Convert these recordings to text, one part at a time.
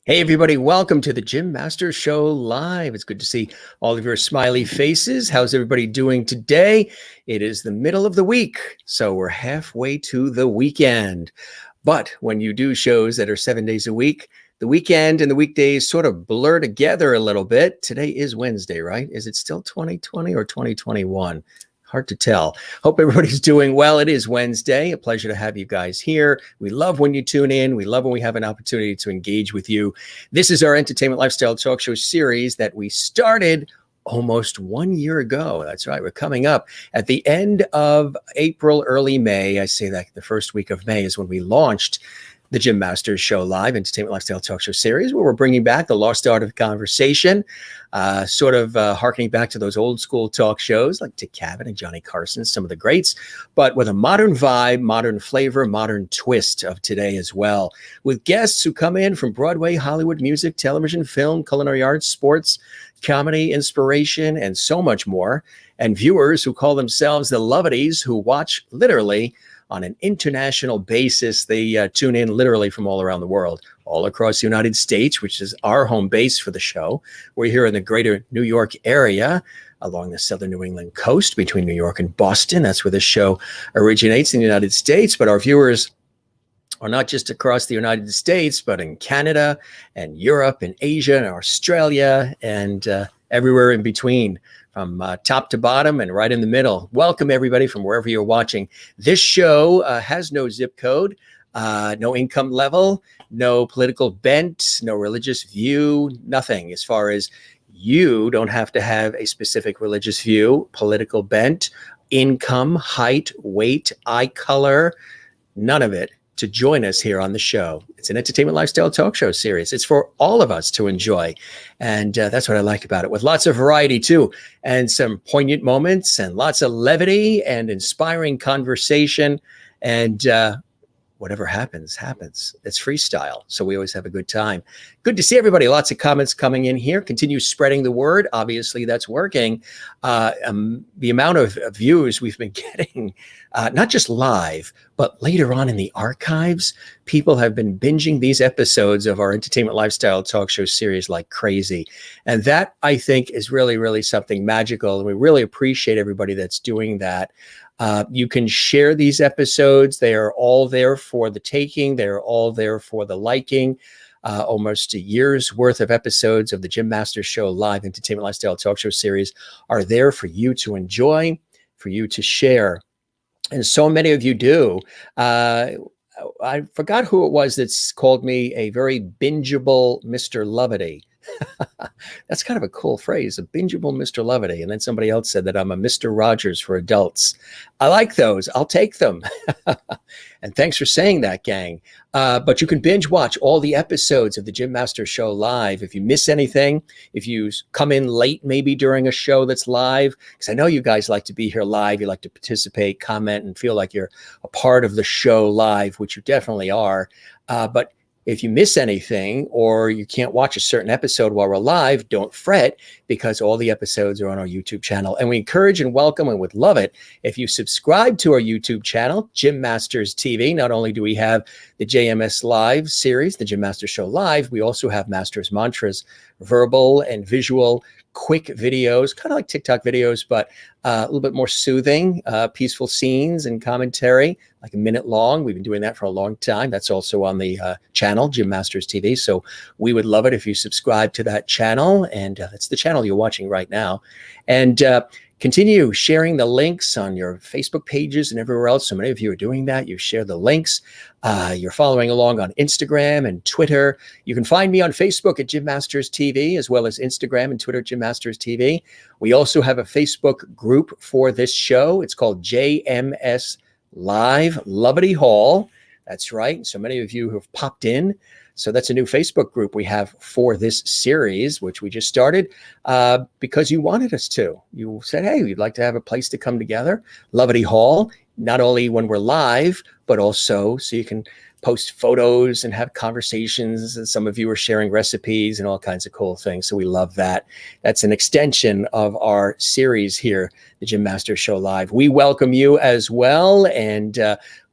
Hey, everybody, welcome to the Jim Masters Show Live. It's good to see all of your smiley faces. How's everybody doing today? It is the middle of the week, so we're halfway to the weekend. But when you do shows that are 7 days a week, the weekend and the weekdays sort of blur together a little bit. Today is Wednesday, right? Is it still 2020 or 2021? Hard to tell. Hope everybody's doing well. It is Wednesday. A pleasure to have you guys here. We love when you tune in. We love when we have an opportunity to engage with you. This is our entertainment lifestyle talk show series that we started almost 1 year ago. That's right. We're coming up at the end of April, early May. I say that the first week of May is when we launched the Jim Masters Show Live Entertainment Lifestyle Talk Show series, where we're bringing back the lost art of conversation, harkening back to those old school talk shows like Dick Cavett and Johnny Carson, some of the greats, but with a modern vibe, modern flavor, modern twist of today as well, with guests who come in from Broadway, Hollywood, music, television, film, culinary arts, sports, comedy, inspiration, and so much more, and viewers who call themselves the Lovities, who watch literally on an international basis. They tune in literally from all around the world, all across the United States, which is our home base for the show. We're here in the greater New York area, along the southern New England coast between New York and Boston. That's where the show originates in the United States. But our viewers are not just across the United States, but in Canada and Europe and Asia and Australia and everywhere in between, from top to bottom and right in the middle. Welcome, everybody, from wherever you're watching. This show has no zip code, no income level, no political bent, no religious view, nothing. As far as you don't have to have a specific religious view, political bent, income, height, weight, eye color, none of it, to join us here on the show. It's an entertainment lifestyle talk show series. It's for all of us to enjoy. And that's what I like about it, with lots of variety too, and some poignant moments and lots of levity and inspiring conversation. And whatever happens, happens. It's freestyle. So we always have a good time. Good to see everybody. Lots of comments coming in here. Continue spreading the word. Obviously, that's working. The amount of views we've been getting, not just live, but later on in the archives, people have been binging these episodes of our entertainment lifestyle talk show series like crazy. And that, I think, is really, really something magical. And we really appreciate everybody that's doing that. You can share these episodes. They are all there for the taking. They're all there for the liking. Almost a year's worth of episodes of the Jim Masters Show Live Entertainment Lifestyle Talk Show series are there for you to enjoy, for you to share. And so many of you do. I forgot who it was that's called me a very bingeable Mr. Lovity. That's kind of a cool phrase, a bingeable Mr. Lovity. And then somebody else said that I'm a Mr. Rogers for adults. I like those. I'll take them. And thanks for saying that, gang. But you can binge watch all the episodes of the Jim Masters Show Live. If you miss anything, if you come in late, maybe during a show that's live, because I know you guys like to be here live. You like to participate, comment, and feel like you're a part of the show live, which you definitely are. But if you miss anything or you can't watch a certain episode while we're live, don't fret, because all the episodes are on our YouTube channel. And we encourage and welcome and would love it if you subscribe to our YouTube channel, Jim Masters TV. Not only do we have the JMS Live series, the Jim Masters Show Live, we also have Masters Mantras, verbal and visual, quick videos, kind of like TikTok videos, but a little bit more soothing, peaceful scenes and commentary, like a minute long. We've been doing that for a long time. That's also on the channel, Jim Masters TV. So we would love it if you subscribe to that channel. And that's the channel you're watching right now. And continue sharing the links on your Facebook pages and everywhere else. So many of you are doing that. You share the links. You're following along on Instagram and Twitter. You can find me on Facebook at Jim Masters TV, as well as Instagram and Twitter, Jim Masters TV. We also have a Facebook group for this show. It's called JMS Live Lovity Hall. That's right. So many of you have popped in. So that's a new Facebook group we have for this series, which we just started because you wanted us to. You said, hey, we'd like to have a place to come together. Lovity Hall, not only when we're live, but also so you can post photos and have conversations. And some of you are sharing recipes and all kinds of cool things. So we love that. That's an extension of our series here, the Gym Master Show Live. We welcome you as well. And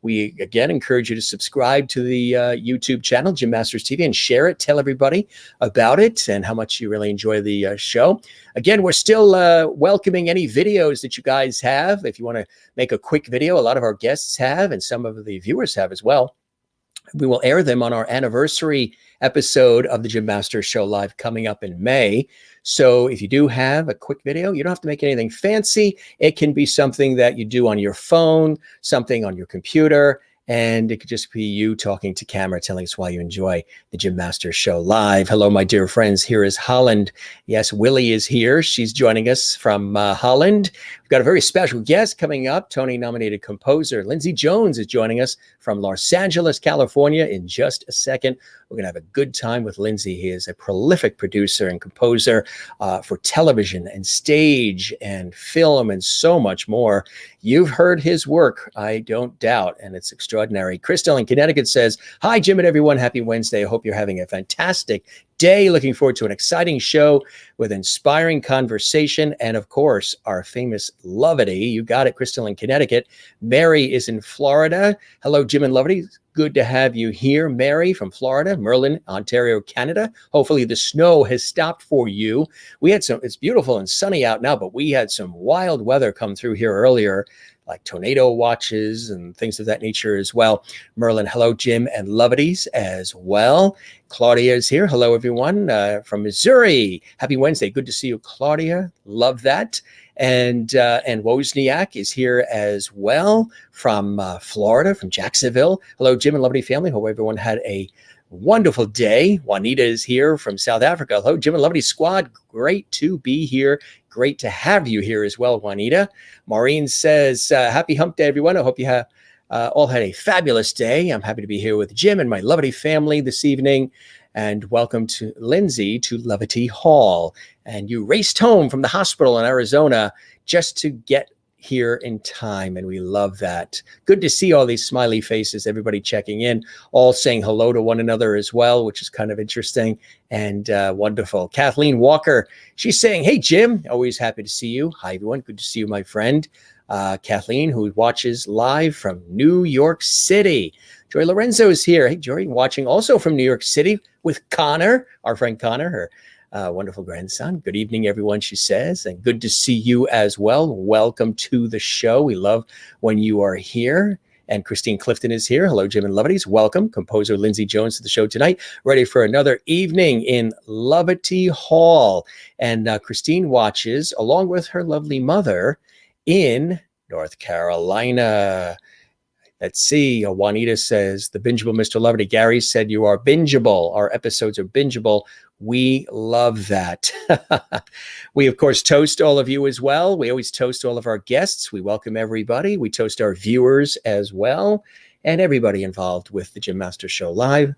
we, again, encourage you to subscribe to the YouTube channel, Gym Masters TV, and share it. Tell everybody about it and how much you really enjoy the show. Again, we're still welcoming any videos that you guys have. If you want to make a quick video, a lot of our guests have, and some of the viewers have as well. We will air them on our anniversary episode of the Gym Master Show Live coming up in May. So if you do have a quick video, you don't have to make anything fancy. It can be something that you do on your phone, something on your computer, and it could just be you talking to camera, telling us why you enjoy the Gym Master Show Live. Hello, my dear friends. Here is Holland. Yes, Willie is here. She's joining us from Holland. We've got a very special guest coming up. Tony-nominated composer Lindsay Jones is joining us from Los Angeles, California in just a second. We're going to have a good time with Lindsay. He is a prolific producer and composer for television and stage and film and so much more. You've heard his work, I don't doubt, and it's extraordinary. Crystal in Connecticut says, hi, Jim and everyone. Happy Wednesday. I hope you're having a fantastic day. Looking forward to an exciting show with inspiring conversation and, of course, our famous Lovety. You got it, Crystal in Connecticut. Mary is in Florida. Hello, Jim and Lovety. Good to have you here, Mary from Florida. Merlin, Ontario, Canada. Hopefully the snow has stopped for you. We had some, it's beautiful and sunny out now, but we had some wild weather come through here earlier, like tornado watches and things of that nature as well. Merlin, hello, Jim and Loveties as well. Claudia is here. Hello, everyone from Missouri. Happy Wednesday. Good to see you, Claudia. Love that. And Wozniak is here as well from Florida, from Jacksonville. Hello, Jim and Lovety family. Hope everyone had a wonderful day. Juanita is here from South Africa. Hello, Jim and Lovety squad. Great to be here. Great to have you here as well, Juanita. Maureen says, happy hump day, everyone. I hope you have all had a fabulous day. I'm happy to be here with Jim and my Lovety family this evening. And welcome to Lindsay to Lovety Hall. And you raced home from the hospital in Arizona just to get here in time, and we love that. Good to see all these smiley faces, everybody checking in, all saying hello to one another as well, which is kind of interesting and wonderful. Kathleen Walker, she's saying, hey, Jim, always happy to see you. Hi, everyone. Good to see you, my friend. Kathleen, who watches live from New York City. Joy Lorenzo is here. Hey, Joy, watching also from New York City with Connor, our friend Connor, her wonderful grandson. Good evening, everyone, she says, and good to see you as well. Welcome to the show. We love when you are here. And Christine Clifton is here. Hello, Jim and Loveties. Welcome. Composer Lindsay Jones to the show tonight. Ready for another evening in Lovety Hall. And Christine watches, along with her lovely mother, in North Carolina. Let's see. Juanita says, the bingeable Mr. Lovety. Gary said, you are bingeable. Our episodes are bingeable. We love that. We, of course, toast all of you as well. We always toast all of our guests. We welcome everybody. We toast our viewers as well, and everybody involved with the Gym Master Show Live.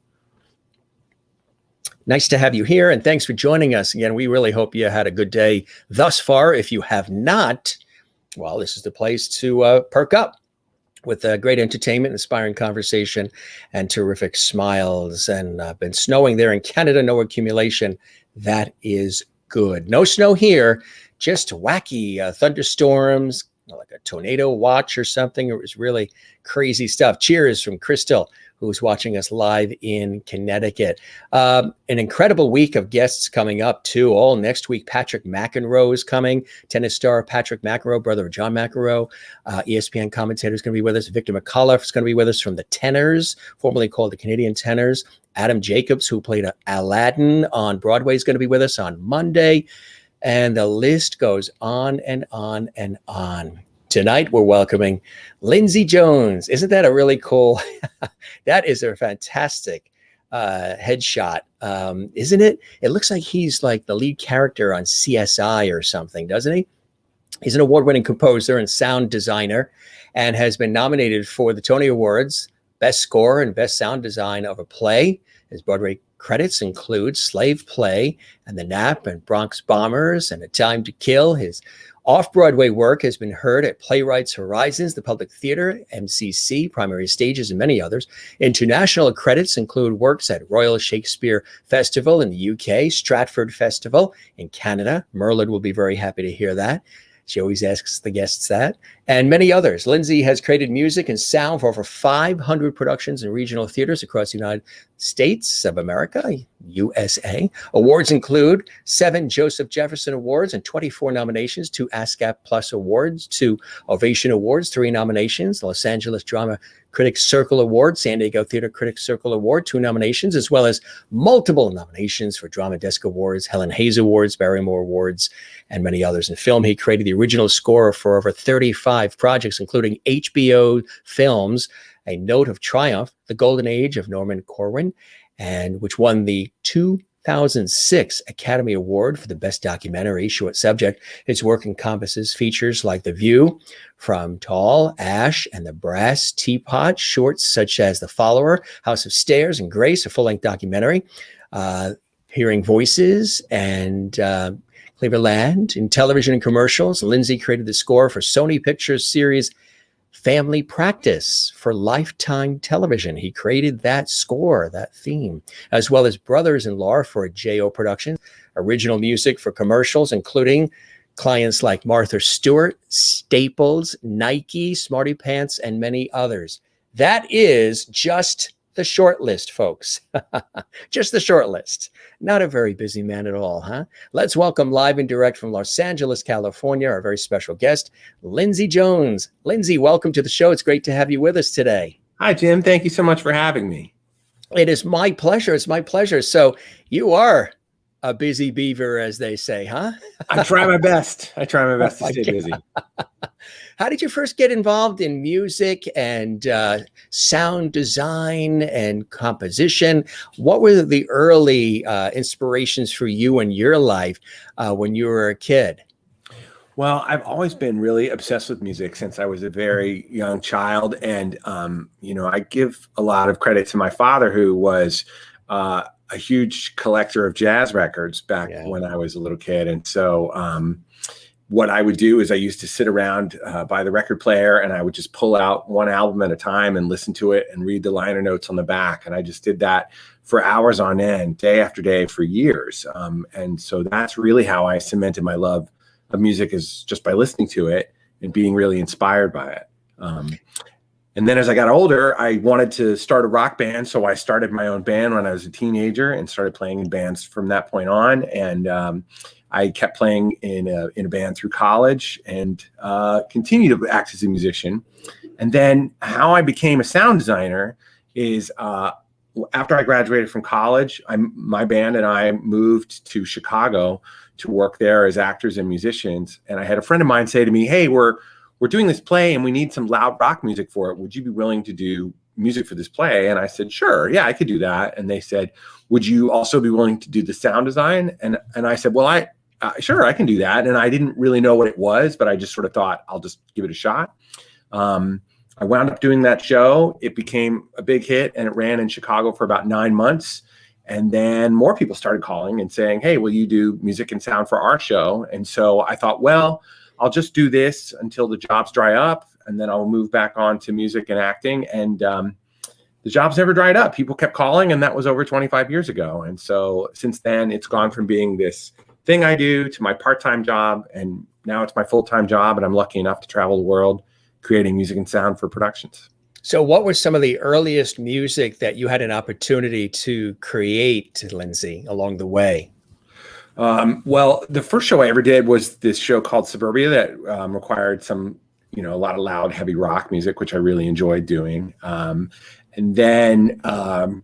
Nice to have you here, and thanks for joining us. Again, we really hope you had a good day thus far. If you have not, well, this is the place to perk up with great entertainment, inspiring conversation, and terrific smiles. And been snowing there in Canada, no accumulation. That is good. No snow here, just wacky thunderstorms, like a tornado watch or something. It was really crazy stuff. Cheers from Crystal, who's watching us live in Connecticut. An incredible week of guests coming up, too. All next week, Patrick McEnroe is coming. Tennis star Patrick McEnroe, brother of John McEnroe. ESPN commentator is going to be with us. Victor McCullough is going to be with us from the Tenors, formerly called the Canadian Tenors. Adam Jacobs, who played Aladdin on Broadway, is going to be with us on Monday. And the list goes on and on and on. Tonight, we're welcoming Lindsay Jones. Isn't that a really cool? That is a fantastic headshot, isn't it? It looks like he's like the lead character on CSI or something, doesn't he? He's an award-winning composer and sound designer and has been nominated for the Tony Awards, Best Score and Best Sound Design of a Play. His Broadway credits include Slave Play and The Nap and Bronx Bombers and A Time to Kill. His Off-Broadway work has been heard at Playwrights Horizons, the Public Theater, MCC, Primary Stages, and many others. International credits include works at Royal Shakespeare Festival in the UK, Stratford Festival in Canada. Merlin will be very happy to hear that. She always asks the guests that, and many others. Lindsay has created music and sound for over 500 productions in regional theaters across the United States of America, USA. Awards include 7 Joseph Jefferson Awards and 24 nominations, 2 ASCAP Plus Awards, 2 Ovation Awards, 3 nominations, the Los Angeles Drama Critics Circle Award, San Diego Theater Critics Circle Award, 2 nominations, as well as multiple nominations for Drama Desk Awards, Helen Hayes Awards, Barrymore Awards, and many others. In film, he created the original score for over 35 projects, including HBO films, A Note of Triumph, The Golden Age of Norman Corwin, and which won the 2006 Academy Award for the Best Documentary Short Subject. His work encompasses features like The View, From Tall, Ash, and the Brass Teapot, shorts such as The Follower, House of Stairs, and Grace, a full-length documentary, Hearing Voices, and Cleveland. In television and commercials, Lindsay created the score for Sony Pictures series Family Practice for Lifetime Television. He created that score, that theme, as well as Brothers-in-Law for a JO production, original music for commercials, including clients like Martha Stewart, Staples, Nike, Smarty Pants, and many others. That is just the short list, folks. Just the short list. Not a very busy man at all, huh? Let's welcome live and direct from Los Angeles, California, our very special guest, Lindsay Jones. Lindsay, welcome to the show. It's great to have you with us today. Hi, Jim. Thank you so much for having me. It is my pleasure. It's my pleasure. So you are a busy beaver, as they say, huh? I try my best. I try my best to stay busy. How did you first get involved in music and sound design and composition? What were the early inspirations for you in your life when you were a kid? Well, I've always been really obsessed with music since I was a very young child. And, I give a lot of credit to my father, who was a huge collector of jazz records back when I was a little kid. And so what I would do is I used to sit around by the record player, and I would just pull out one album at a time and listen to it and read the liner notes on the back. And I just did that for hours on end, day after day, for years. And so that's really how I cemented my love of music, is just by listening to it and being really inspired by it. And then as I got older, I wanted to start a rock band. So I started my own band when I was a teenager and started playing in bands from that point on. And I kept playing in a band through college and continued to act as a musician. And then how I became a sound designer is after I graduated from college, my band and I moved to Chicago to work there as actors and musicians. And I had a friend of mine say to me, "Hey, we're doing this play and we need some loud rock music for it. Would you be willing to do music for this play?" And I said, "Sure, yeah, I could do that." And they said, "Would you also be willing to do the sound design?" And I said, "Well, sure, I can do that." And I didn't really know what it was, but I just sort of thought, I'll just give it a shot. I wound up doing that show. It became a big hit, and it ran in Chicago for about 9 months. And then more people started calling and saying, "Hey, will you do music and sound for our show?" And so I thought, well, I'll just do this until the jobs dry up, and then I'll move back on to music and acting. And the jobs never dried up. People kept calling, and that was over 25 years ago. And so since then, it's gone from being this thing I do to my part-time job, and now it's my full-time job, and I'm lucky enough to travel the world creating music and sound for productions. So what was some of the earliest music that you had an opportunity to create, Lindsay, along the way? Well, the first show I ever did was this show called Suburbia that required some, a lot of loud, heavy rock music, which I really enjoyed doing. And then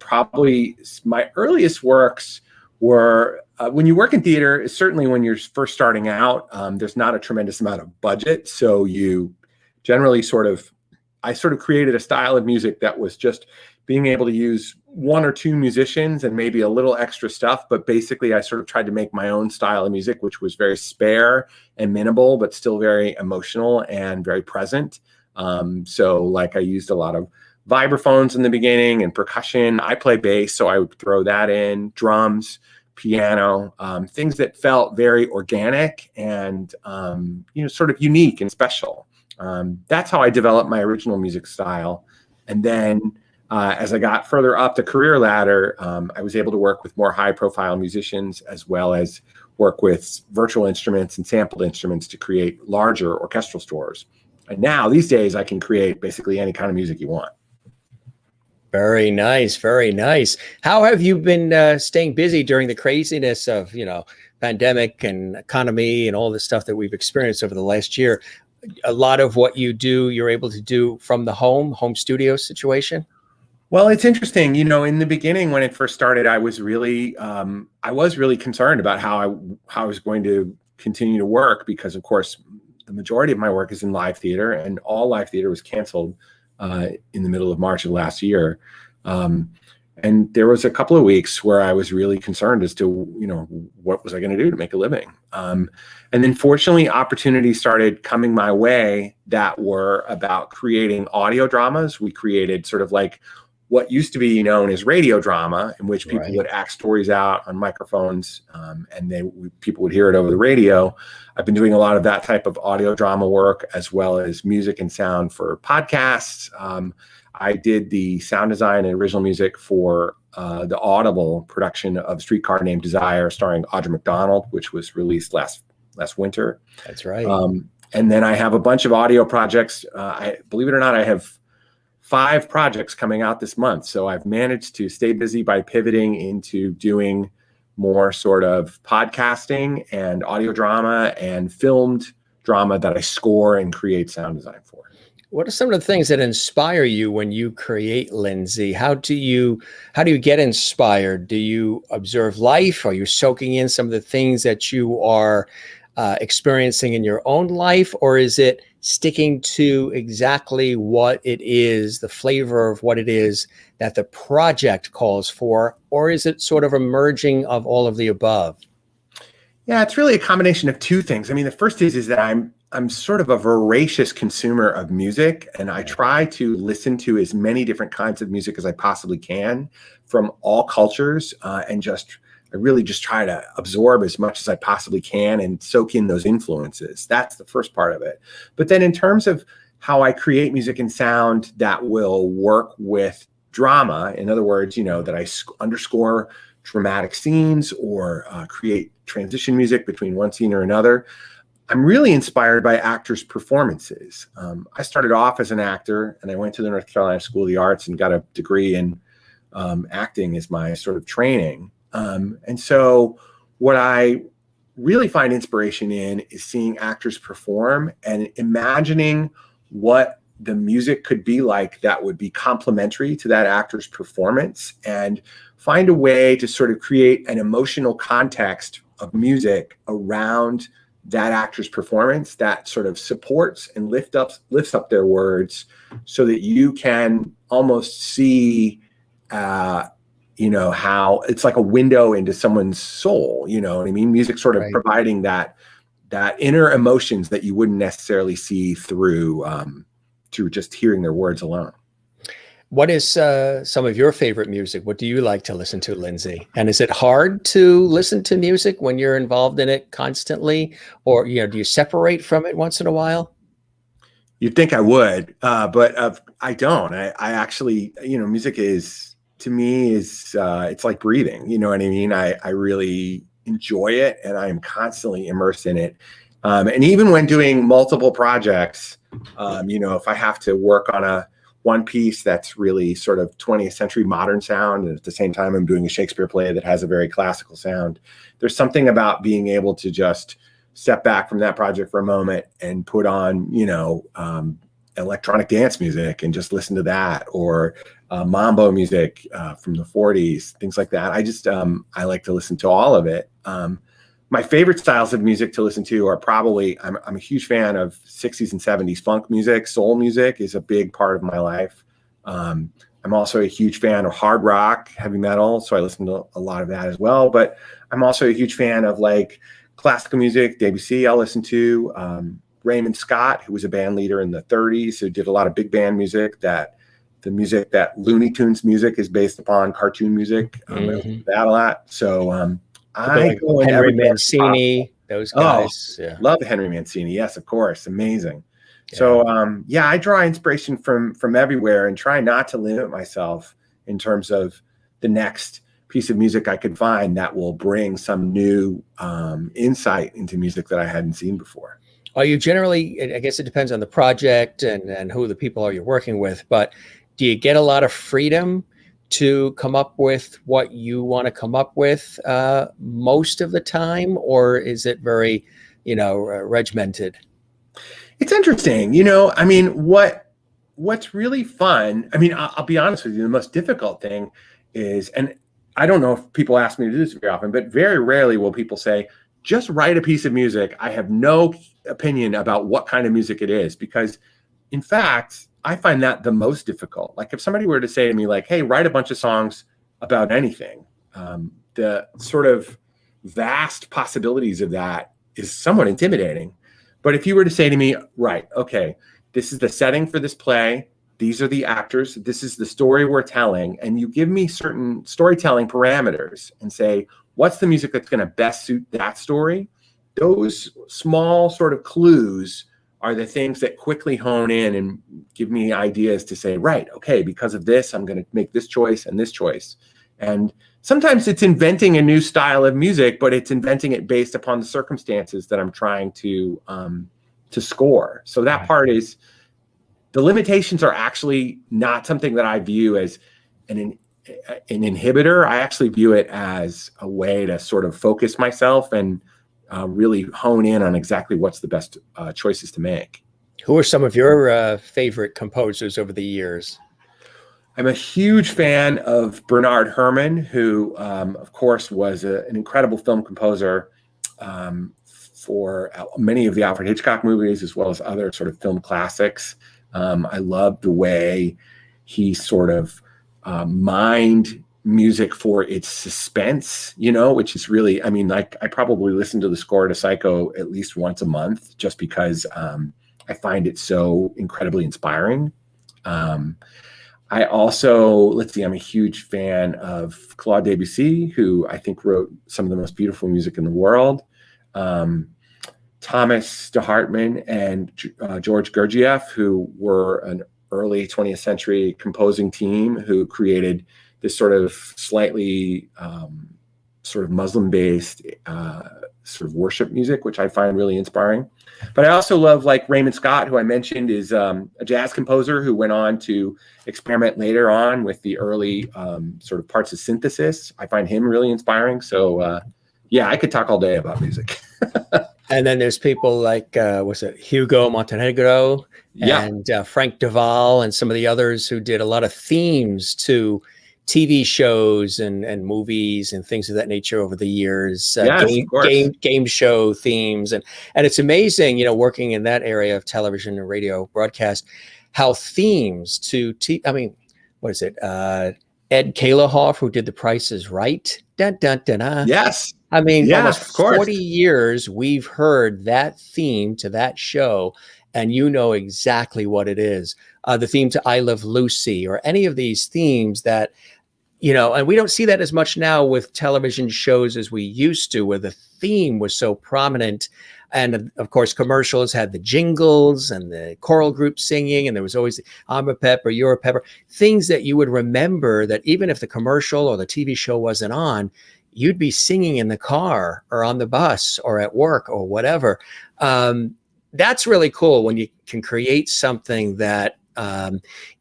probably my earliest works were when you work in theater, certainly when you're first starting out, there's not a tremendous amount of budget. So you generally I created a style of music that was just being able to use one or two musicians and maybe a little extra stuff. But basically, I sort of tried to make my own style of music, which was very spare and minimal, but still very emotional and very present. So like I used a lot of vibraphones in the beginning and percussion. I play bass, so I would throw that in, drums, piano, things that felt very organic and, sort of unique and special. That's how I developed my original music style. And then as I got further up the career ladder, I was able to work with more high profile musicians, as well as work with virtual instruments and sampled instruments to create larger orchestral scores. And now these days I can create basically any kind of music you want. Very nice. Very nice. How have you been staying busy during the craziness of, pandemic and economy and all the stuff that we've experienced over the last year? A lot of what you do, you're able to do from the home studio situation? Well, it's interesting. In the beginning, when it first started, I was really concerned about how I was going to continue to work, because, of course, the majority of my work is in live theater, and all live theater was canceled in the middle of March of last year. And there was a couple of weeks where I was really concerned as to, what was I going to do to make a living? And then fortunately, opportunities started coming my way that were about creating audio dramas. We created sort of like what used to be known as radio drama, in which people would act stories out on microphones, and people would hear it over the radio. I've been doing a lot of that type of audio drama work, as well as music and sound for podcasts. I did the sound design and original music for the Audible production of Streetcar Named Desire, starring Audra McDonald, which was released last winter. That's right. And then I have a bunch of audio projects. Believe it or not, I have 5 projects coming out this month. So I've managed to stay busy by pivoting into doing more sort of podcasting and audio drama and filmed drama that I score and create sound design for. What are some of the things that inspire you when you create, Lindsay? How do you get inspired? Do you observe life? Are you soaking in some of the things that you are experiencing in your own life? Or is it sticking to exactly what it is, the flavor of what it is that the project calls for? Or is it sort of a merging of all of the above? Yeah, it's really a combination of two things. I mean, the first is that I'm sort of a voracious consumer of music, and I try to listen to as many different kinds of music as I possibly can from all cultures, and I really just try to absorb as much as I possibly can and soak in those influences. That's the first part of it. But then in terms of how I create music and sound that will work with drama, in other words, that I underscore dramatic scenes or create transition music between one scene or another, I'm really inspired by actors' performances. I started off as an actor, and I went to the North Carolina School of the Arts and got a degree in acting as my sort of training. And so what I really find inspiration in is seeing actors perform and imagining what the music could be like that would be complementary to that actor's performance, and find a way to sort of create an emotional context of music around that actor's performance that sort of supports and lifts up their words, so that you can almost see how it's like a window into someone's soul. You know what I mean? Music sort of providing that inner emotions that you wouldn't necessarily see through just hearing their words alone. What is some of your favorite music? What do you like to listen to, Lindsay? And is it hard to listen to music when you're involved in it constantly? Or, do you separate from it once in a while? You'd think I would, but I don't. I actually, music to me is it's like breathing. You know what I mean? I really enjoy it, and I am constantly immersed in it. And even when doing multiple projects, if I have to work on one piece that's really sort of 20th century modern sound, and at the same time I'm doing a Shakespeare play that has a very classical sound, there's something about being able to just step back from that project for a moment and put on, electronic dance music and just listen to that, or mambo music from the 40s, things like that. I like to listen to all of it. My favorite styles of music to listen to are probably, I'm a huge fan of 60s and 70s funk music. Soul music is a big part of my life. I'm also a huge fan of hard rock, heavy metal, so I listen to a lot of that as well. But I'm also a huge fan of like classical music. Debussy I'll listen to. Raymond Scott, who was a band leader in the 30s, who did a lot of big band music, the music that Looney Tunes music is based upon, cartoon music. I listen to that a lot. So People I like go in Henry every direction Mancini, possible. those Oh, guys. Yeah. love Henry Mancini. Yes, of course. Amazing. Yeah. So yeah, I draw inspiration from everywhere and try not to limit myself in terms of the next piece of music I could find that will bring some new insight into music that I hadn't seen before. Are you generally, I guess it depends on the project and who the people are you're working with, but do you get a lot of freedom to come up with what you want to come up with most of the time, or is it very, regimented? It's interesting, I mean, what's really fun. I mean, I'll be honest with you. The most difficult thing is, and I don't know if people ask me to do this very often, but very rarely will people say, "Just write a piece of music." I have no opinion about what kind of music it is, because, in fact, I find that the most difficult. Like if somebody were to say to me, like, "Hey, write a bunch of songs about anything," the sort of vast possibilities of that is somewhat intimidating. But if you were to say to me, right, okay, this is the setting for this play, these are the actors, this is the story we're telling, and you give me certain storytelling parameters and say, what's the music that's going to best suit that story? Those small sort of clues are the things that quickly hone in and give me ideas to say, right, okay, because of this, I'm going to make this choice and this choice. And sometimes it's inventing a new style of music, but it's inventing it based upon the circumstances that I'm trying to score. So that part is, the limitations are actually not something that I view as an inhibitor. I actually view it as a way to sort of focus myself and really hone in on exactly what's the best choices to make. Who are some of your favorite composers over the years? I'm a huge fan of Bernard Herrmann, who, of course, was an incredible film composer for many of the Alfred Hitchcock movies, as well as other sort of film classics. I love the way he sort of mined music for its suspense, which is really, I mean, like I probably listen to the score to Psycho at least once a month, just because I find it so incredibly inspiring. I also, let's see, I'm a huge fan of Claude Debussy, who I think wrote some of the most beautiful music in the world. Thomas de Hartmann and George Gurdjieff, who were an early 20th century composing team who created this sort of slightly sort of Muslim-based sort of worship music, which I find really inspiring. But I also love, like, Raymond Scott, who I mentioned is a jazz composer who went on to experiment later on with the early sort of parts of synthesis. I find him really inspiring. So yeah, I could talk all day about music. And then there's people like, was it Hugo Montenegro and Frank Duval and some of the others who did a lot of themes to TV shows and movies and things of that nature over the years. Yes, of course. Game show themes. And it's amazing, working in that area of television and radio broadcast, how themes to, I mean, what is it? Ed Kalehoff, who did The Price is Right. Dun, dun, dun, dun. Yes. I mean, Yeah, almost of course. 40 years we've heard that theme to that show, and you know exactly what it is. The theme to I Love Lucy, or any of these themes that, and we don't see that as much now with television shows as we used to, where the theme was so prominent. And of course, commercials had the jingles and the choral group singing, and there was always I'm a pepper, you're a pepper, things that you would remember that even if the commercial or the TV show wasn't on, you'd be singing in the car or on the bus or at work or whatever. That's really cool when you can create something that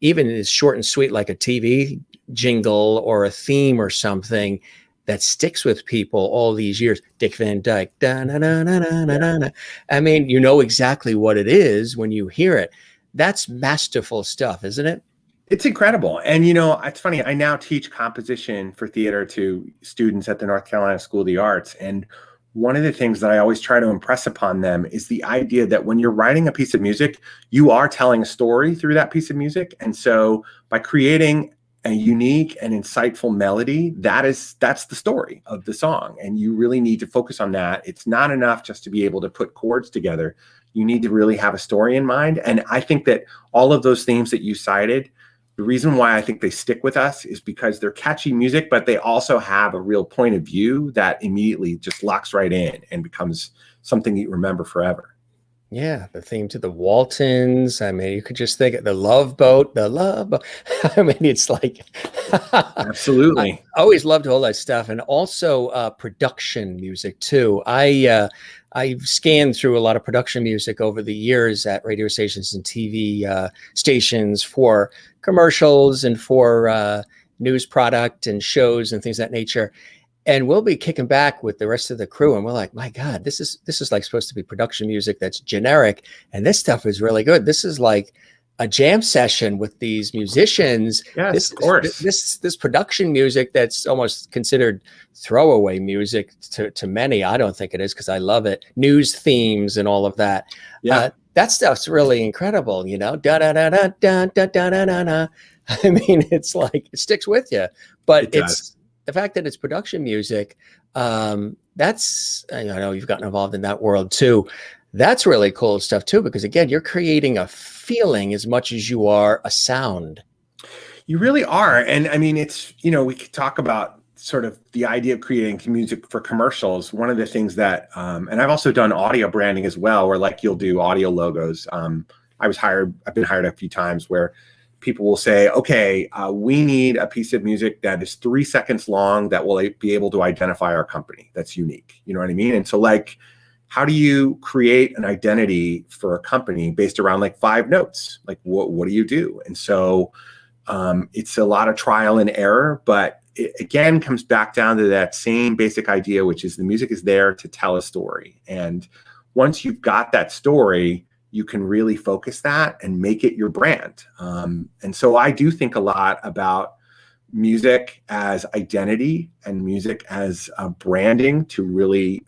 even is short and sweet, like a TV jingle or a theme or something that sticks with people all these years. Dick Van Dyke. I mean, you know exactly what it is when you hear it. That's masterful stuff, isn't it? It's incredible. And, it's funny. I now teach composition for theater to students at the North Carolina School of the Arts. And one of the things that I always try to impress upon them is the idea that when you're writing a piece of music, you are telling a story through that piece of music. And so by creating a unique and insightful melody, that's the story of the song. And you really need to focus on that. It's not enough just to be able to put chords together. You need to really have a story in mind. And I think that all of those themes that you cited the reason why I think they stick with us is because they're catchy music, but they also have a real point of view that immediately just locks right in and becomes something you remember forever. Yeah, the theme to the Waltons. I mean, you could just think of the Love Boat, the Love Boat. I mean, it's like I Absolutely. always loved all that stuff, and also production music too. I've scanned through a lot of production music over the years at radio stations and TV stations for commercials and for news product and shows and things of that nature. And we'll be kicking back with the rest of the crew, and we're like, my God, this is like supposed to be production music that's generic, and this stuff is really good. This is like a jam session with these musicians. Yes, of course. This production music that's almost considered throwaway music to many. I don't think it is, because I love it. News themes and all of that. Yeah. That stuff's really incredible, you know. Da da da da da da da da da da. I mean, it's like it sticks with you, but it's the fact that it's production music. That's, I know you've gotten involved in that world too. That's really cool stuff too, because again, you're creating a feeling as much as you are a sound. You really are. And I mean, it's, we could talk about sort of the idea of creating music for commercials. One of the things that, and I've also done audio branding as well, where like you'll do audio logos. I've been hired a few times where people will say, okay, we need a piece of music that is 3 seconds long that will be able to identify our company. That's unique. You know what I mean? And so like, how do you create an identity for a company based around like 5 notes? Like what do you do? And so it's a lot of trial and error, but it again comes back down to that same basic idea, which is the music is there to tell a story. And once you've got that story, you can really focus that and make it your brand. And so I do think a lot about music as identity and music as branding to really,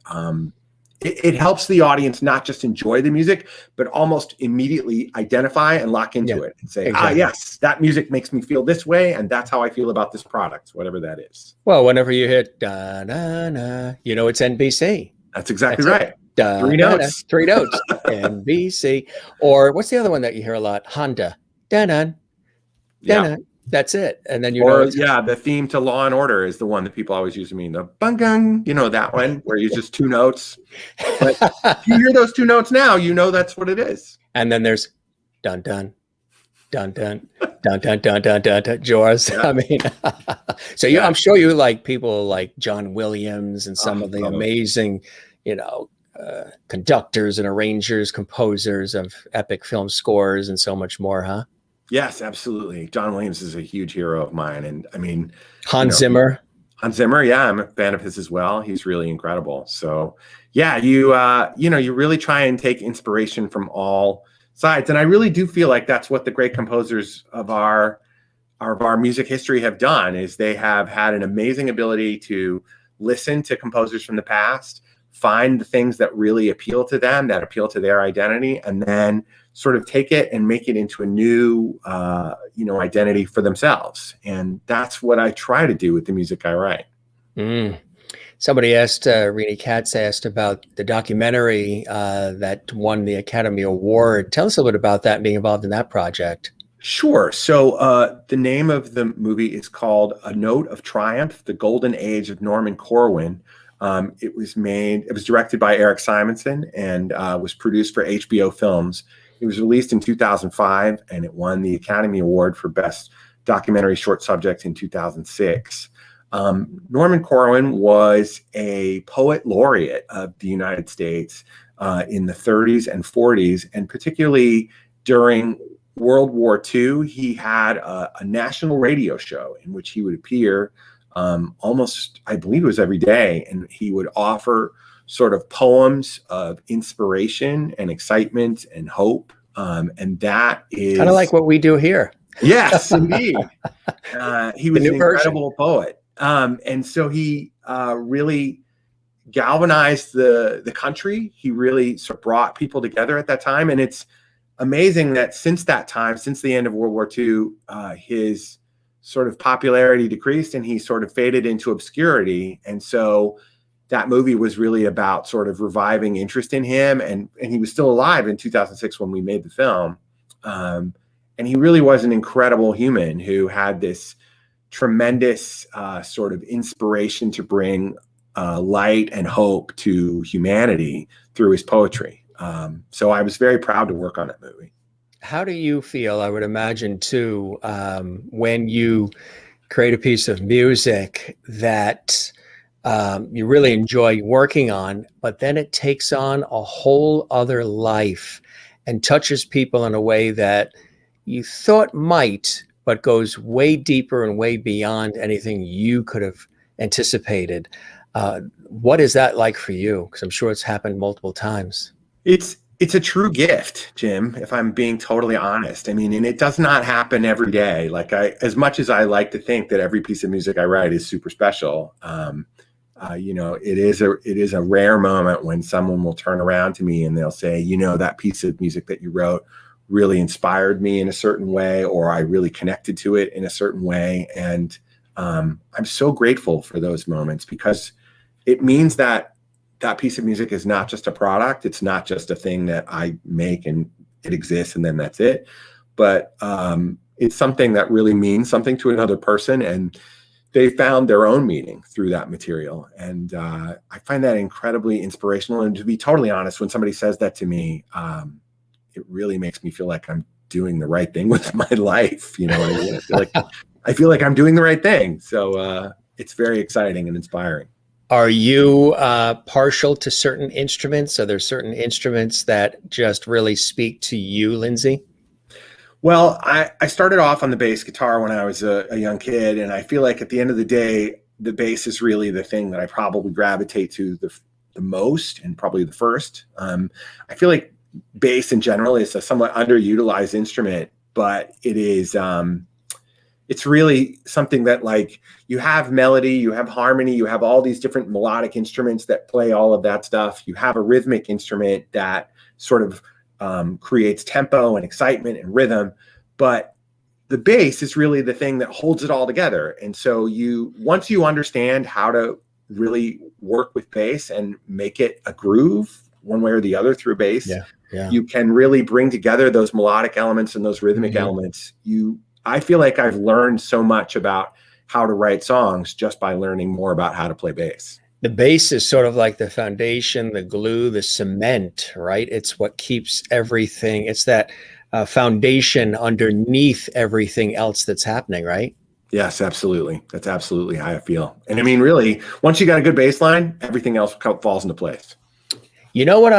it helps the audience not just enjoy the music, but almost immediately identify and lock into it and say, exactly. Yes, that music makes me feel this way. And that's how I feel about this product, whatever that is. Well, whenever you hit da na na, it's NBC. That's exactly right. Da, 3 notes. 3 notes. NBC. Or what's the other one that you hear a lot? Honda. Da-na. Da-na. That's it. And then the theme to Law and Order is the one that people always use to mean the bungung, that one where you just 2 notes. But if you hear those 2 notes now, that's what it is. And then there's dun dun dun dun dun dun dun dun dun dun. Jaws. Yeah. I mean, so I'm sure you like people like John Williams and some of the amazing, conductors and arrangers, composers of epic film scores and so much more, huh? Yes, absolutely. John Williams is a huge hero of mine. And I mean, Hans Zimmer. Yeah, I'm a fan of his as well. He's really incredible. So yeah, you really try and take inspiration from all sides. And I really do feel like that's what the great composers of our music history have done, is they have had an amazing ability to listen to composers from the past, find the things that really appeal to them, that appeal to their identity, and then sort of take it and make it into a new, identity for themselves. And that's what I try to do with the music I write. Somebody asked, Renee Katz asked about the documentary that won the Academy Award. Tell us a little bit about that and being involved in that project. Sure. So the name of the movie is called A Note of Triumph, The Golden Age of Norman Corwin. It was directed by Eric Simonson and was produced for HBO Films. It was released in 2005, and it won the Academy Award for Best Documentary Short Subject in 2006. Norman Corwin was a poet laureate of the United States in the 30s and 40s, and particularly during World War II, he had a national radio show in which he would appear almost, I believe it was every day, and he would offer sort of poems of inspiration and excitement and hope. And that is kind of like what we do here. Yes, indeed. He was an incredible poet. And so he really galvanized the country. He really sort of brought people together at that time. And it's amazing that since that time, since the end of World War II, his sort of popularity decreased and he sort of faded into obscurity. And so that movie was really about sort of reviving interest in him. And he was still alive in 2006 when we made the film. And he really was an incredible human who had this tremendous sort of inspiration to bring light and hope to humanity through his poetry. So I was very proud to work on that movie. How do you feel, I would imagine too, when you create a piece of music that you really enjoy working on, but then it takes on a whole other life and touches people in a way that you thought might, but goes way deeper and way beyond anything you could have anticipated. What is that like for you? Because I'm sure it's happened multiple times. It's a true gift, Jim, if I'm being totally honest. I mean, and it does not happen every day. Like as much as I like to think that every piece of music I write is super special, it is a rare moment when someone will turn around to me and they'll say, that piece of music that you wrote really inspired me in a certain way, or I really connected to it in a certain way. And I'm so grateful for those moments, because it means that piece of music is not just a product. It's not just a thing that I make and it exists and then that's it. But it's something that really means something to another person, and they found their own meaning through that material. And I find that incredibly inspirational. And to be totally honest, when somebody says that to me, it really makes me feel like I'm doing the right thing with my life. You know what I mean? I feel like I'm doing the right thing. So it's very exciting and inspiring. Are you partial to certain instruments? Are there certain instruments that just really speak to you, Lindsay? Well, I started off on the bass guitar when I was a young kid, and I feel like at the end of the day, the bass is really the thing that I probably gravitate to the most, and probably the first. I feel like bass in general is a somewhat underutilized instrument, but it is it's really something that, like, you have melody, you have harmony, you have all these different melodic instruments that play all of that stuff. You have a rhythmic instrument that sort of creates tempo and excitement and rhythm, but the bass is really the thing that holds it all together. And so once you understand how to really work with bass and make it a groove one way or the other through bass, you can really bring together those melodic elements and those rhythmic elements. I feel like I've learned so much about how to write songs just by learning more about how to play bass. The bass is sort of like the foundation, the glue, the cement, right? It's what keeps everything. It's that foundation underneath everything else that's happening, right? Yes, absolutely. That's absolutely how I feel. And I mean, really, once you got a good bass line, everything else falls into place. You know what?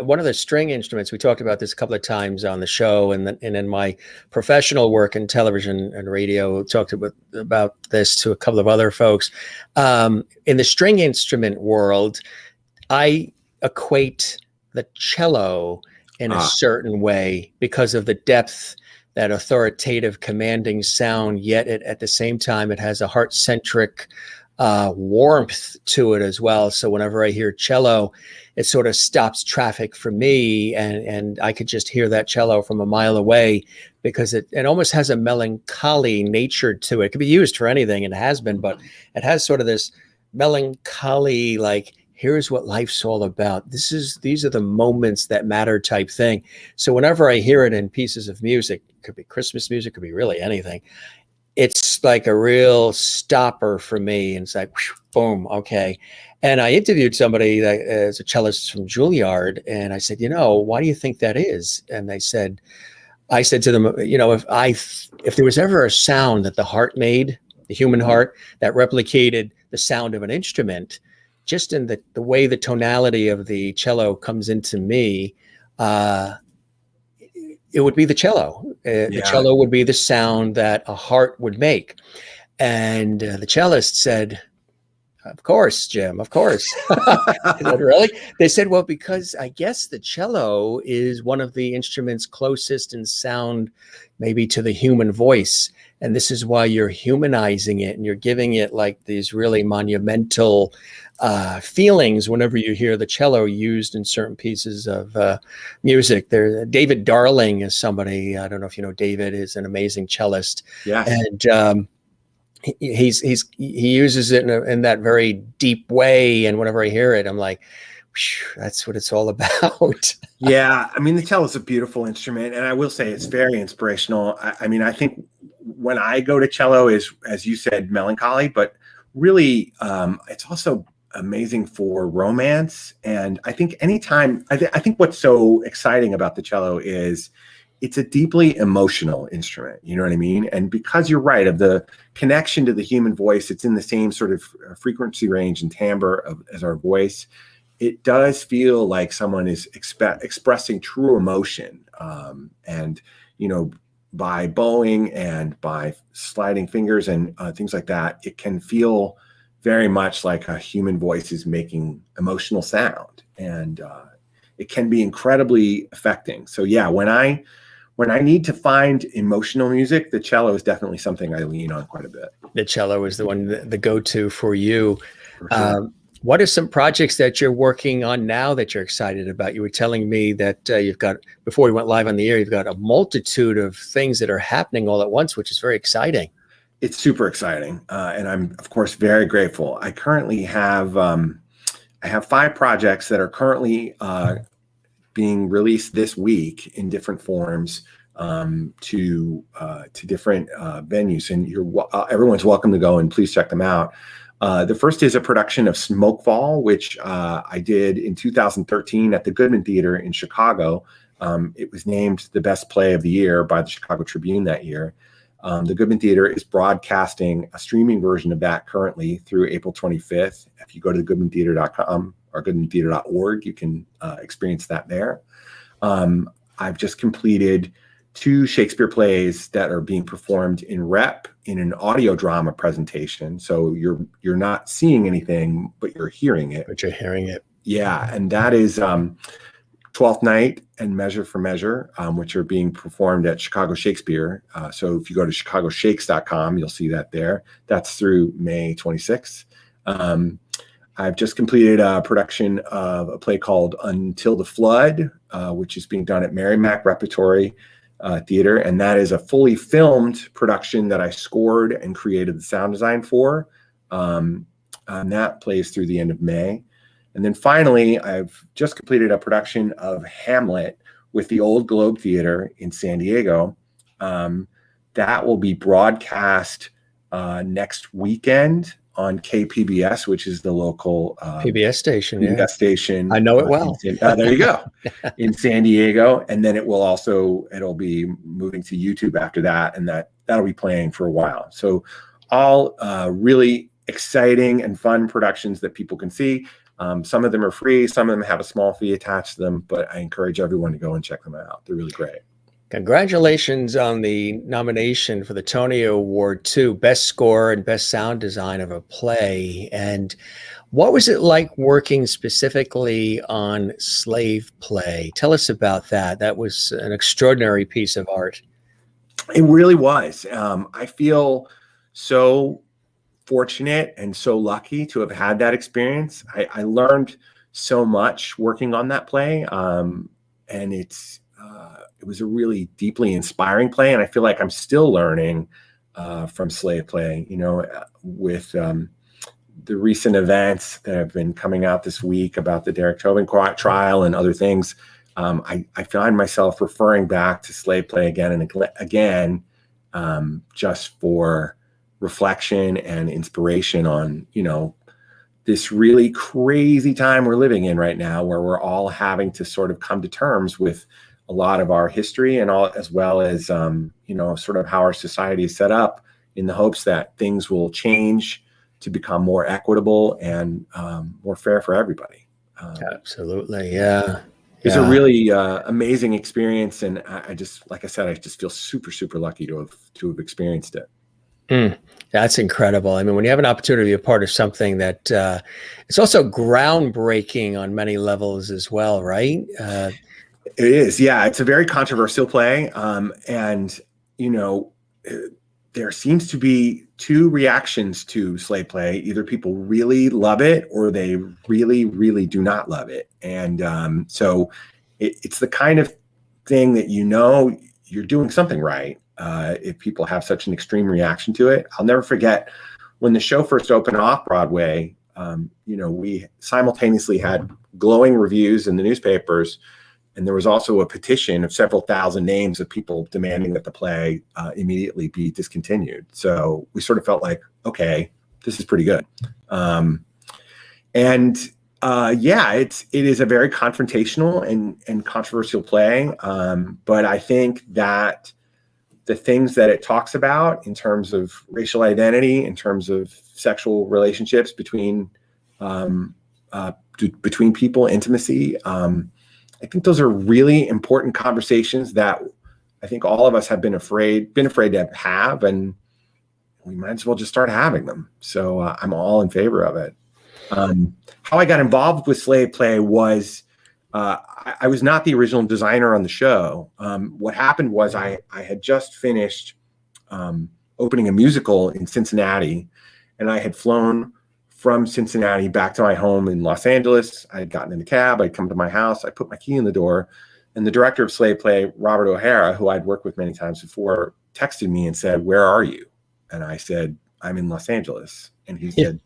One of the string instruments, we talked about this a couple of times on the show, and in my professional work in television and radio, talked about this to a couple of other folks. In the string instrument world, I equate the cello in a certain way because of the depth, that authoritative, commanding sound, yet at the same time, it has a heart-centric warmth to it as well. So whenever I hear cello, it sort of stops traffic for me, and I could just hear that cello from a mile away, because it almost has a melancholy nature to it. It could be used for anything, and it has been, but it has sort of this melancholy, like, here's what life's all about. These are the moments that matter type thing. So whenever I hear it in pieces of music, it could be Christmas music, could be really anything, it's like a real stopper for me. And it's like, whew, boom, okay. And I interviewed somebody that is a cellist from Juilliard, and I said, why do you think that is? And I said to them, if there was ever a sound that the heart made, the human heart, that replicated the sound of an instrument, just in the way the tonality of the cello comes into me, it would be the cello. The cello would be the sound that a heart would make. And the cellist said, "Of course, Jim, of course." I said, "Really?" They said, "Well, because I guess the cello is one of the instruments closest in sound maybe to the human voice. And this is why you're humanizing it, and you're giving it like these really monumental feelings whenever you hear the cello used in certain pieces of music." David Darling is somebody, I don't know if you know David, is an amazing cellist. Yeah. And he uses it in that very deep way. And whenever I hear it, I'm like, That's what it's all about. Yeah, I mean, the cello is a beautiful instrument, and I will say it's very inspirational. I mean, I think when I go to cello is, as you said, melancholy, but really, it's also amazing for romance. And I think anytime, I think what's so exciting about the cello is it's a deeply emotional instrument. You know what I mean? And because you're right, of the connection to the human voice, it's in the same sort of frequency range and timbre as our voice. It does feel like someone is expressing true emotion. And, you know, by bowing and by sliding fingers and things like that, it can feel very much like a human voice is making emotional sound. And it can be incredibly affecting. So yeah, when I need to find emotional music, the cello is definitely something I lean on quite a bit. The cello is the one, the go-to for you. For sure. What are some projects that you're working on now that you're excited about? You were telling me that you've got, before we went live on the air, you've got a multitude of things that are happening all at once, which is very exciting. It's super exciting. And I'm, of course, very grateful. I currently have, I have 5 projects that are currently being released this week in different forms to different venues. And everyone's welcome to go and please check them out. The first is a production of Smokefall, which I did in 2013 at the Goodman Theater in Chicago. It was named the best play of the year by the Chicago Tribune that year. The Goodman Theater is broadcasting a streaming version of that currently through April 25th. If you go to goodmantheater.com or goodmantheater.org, you can experience that there. I've just completed 2 Shakespeare plays that are being performed in rep in an audio drama presentation. So you're not seeing anything, but you're hearing it. But you're hearing it. Yeah, and that is Twelfth Night and Measure for Measure, which are being performed at Chicago Shakespeare. So if you go to chicagoshakes.com, you'll see that there. That's through May 26th. I've just completed a production of a play called Until the Flood, which is being done at Merrimack Repertory Theater. And that is a fully filmed production that I scored and created the sound design for. And that plays through the end of May. And then finally, I've just completed a production of Hamlet with the Old Globe Theater in San Diego. That will be broadcast next weekend on KPBS, which is the local PBS station. PBS station. I know it well. There you go. In San Diego. And then it'll be moving to YouTube after that. And that'll be playing for a while. So all really exciting and fun productions that people can see. Some of them are free. Some of them have a small fee attached to them, but I encourage everyone to go and check them out. They're really great. Congratulations on the nomination for the Tony Award too, Best Score and Best Sound Design of a Play. And what was it like working specifically on Slave Play? Tell us about that. That was an extraordinary piece of art. It really was. I feel so fortunate and so lucky to have had that experience. I learned so much working on that play, and it was a really deeply inspiring play, and I feel like I'm still learning from Slave Play. You know, with the recent events that have been coming out this week about the Derek Chauvin trial and other things, I find myself referring back to Slave Play again and again, just for reflection and inspiration on, you know, this really crazy time we're living in right now, where we're all having to sort of come to terms with a lot of our history and all, as well as, you know, sort of how our society is set up, in the hopes that things will change to become more equitable and more fair for everybody. Absolutely. Yeah. It's a really amazing experience. And I just, like I said, I just feel super, super lucky to have experienced it. That's incredible. I mean, when you have an opportunity to be a part of something that it's also groundbreaking on many levels as well, right? It is. Yeah. It's a very controversial play. And, you know, there seems to be 2 reactions to Slave Play. Either people really love it or they really, really do not love it. And so it's the kind of thing that, you know, you're doing something right if people have such an extreme reaction to it. I'll never forget when the show first opened off Broadway we simultaneously had glowing reviews in the newspapers, and there was also a petition of several thousand names of people demanding that the play immediately be discontinued. So we sort of felt like, okay, this is pretty good. It is a very confrontational and controversial play. But I think that the things that it talks about in terms of racial identity, in terms of sexual relationships between people, intimacy, I think those are really important conversations that I think all of us have been afraid to have, and we might as well just start having them. So I'm all in favor of it. How I got involved with Slave Play was I was not the original designer on the show. What happened was I had just finished opening a musical in Cincinnati, and I had flown from Cincinnati back to my home in Los Angeles. I had gotten in the cab. I'd come to my house. I put my key in the door, and the director of Slave Play, Robert O'Hara, who I'd worked with many times before, texted me and said, "Where are you?" And I said, "I'm in Los Angeles." And he said,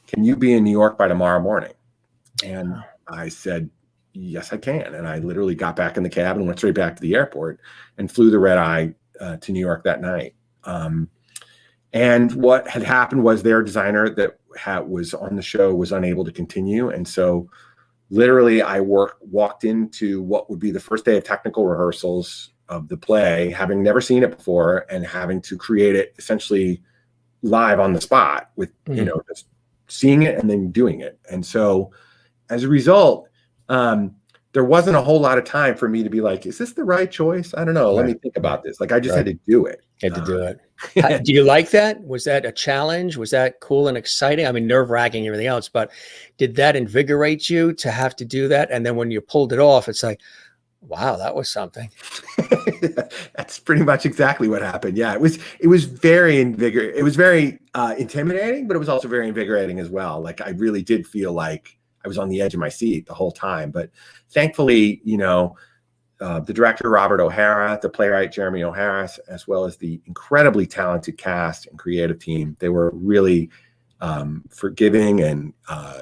"Can you be in New York by tomorrow morning?" And I said, "Yes, I can." And I literally got back in the cab and went straight back to the airport and flew the red eye to New York that night. And what had happened was their designer that was on the show was unable to continue. And so literally I walked into what would be the first day of technical rehearsals of the play, having never seen it before and having to create it essentially live on the spot with, just seeing it and then doing it. And so as a result, there wasn't a whole lot of time for me to be like, is this the right choice? I don't know. Let me think about this. Like I just had to do it. Had to do it. Do you like that? Was that a challenge? Was that cool and exciting? I mean, nerve-wracking, everything else, but did that invigorate you to have to do that? And then when you pulled it off, it's like, wow, that was something. That's pretty much exactly what happened. Yeah, it was very invigorating. It was very intimidating, but it was also very invigorating as well. Like I really did feel like I was on the edge of my seat the whole time. But thankfully, the director, Robert O'Hara, the playwright, Jeremy O'Hara, as well as the incredibly talented cast and creative team, they were really forgiving and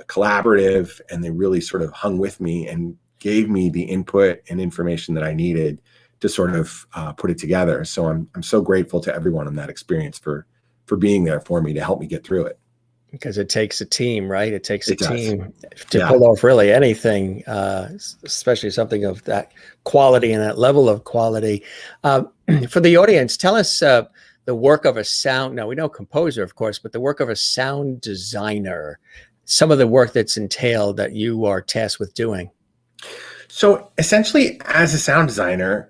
collaborative, and they really sort of hung with me and gave me the input and information that I needed to sort of put it together. So I'm so grateful to everyone in that experience for being there for me to help me get through it. Because it takes a team, right? It takes a team to Yeah. pull off really anything, especially something of that quality and that level of quality. For the audience, tell us the work of a sound. Now, we know composer, of course, but the work of a sound designer, some of the work that's entailed that you are tasked with doing. So essentially, as a sound designer,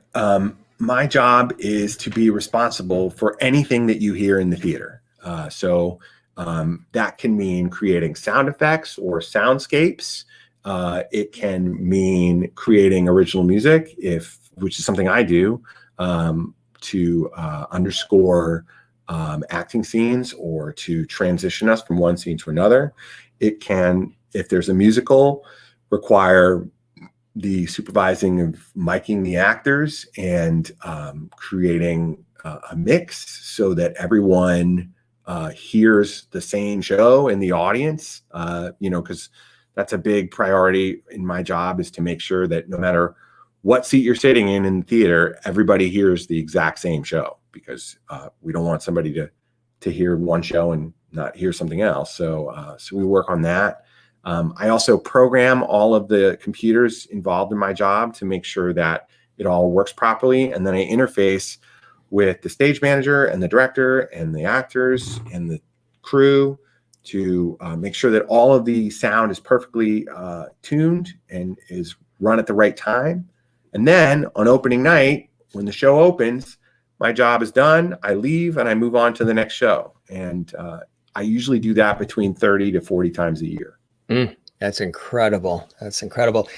my job is to be responsible for anything that you hear in the theater. That can mean creating sound effects or soundscapes. It can mean creating original music, which is something I do, to underscore acting scenes or to transition us from one scene to another. It can, if there's a musical, require the supervising of miking the actors and creating a mix so that everyone hears the same show in the audience, because that's a big priority in my job, is to make sure that no matter what seat you're sitting in the theater, everybody hears the exact same show, because we don't want somebody to hear one show and not hear something else. So we work on that. I also program all of the computers involved in my job to make sure that it all works properly. And then I interface with the stage manager and the director and the actors and the crew to make sure that all of the sound is perfectly tuned and is run at the right time. And then on opening night, when the show opens, my job is done. I leave and I move on to the next show. And I usually do that between 30 to 40 times a year. That's incredible. That's incredible.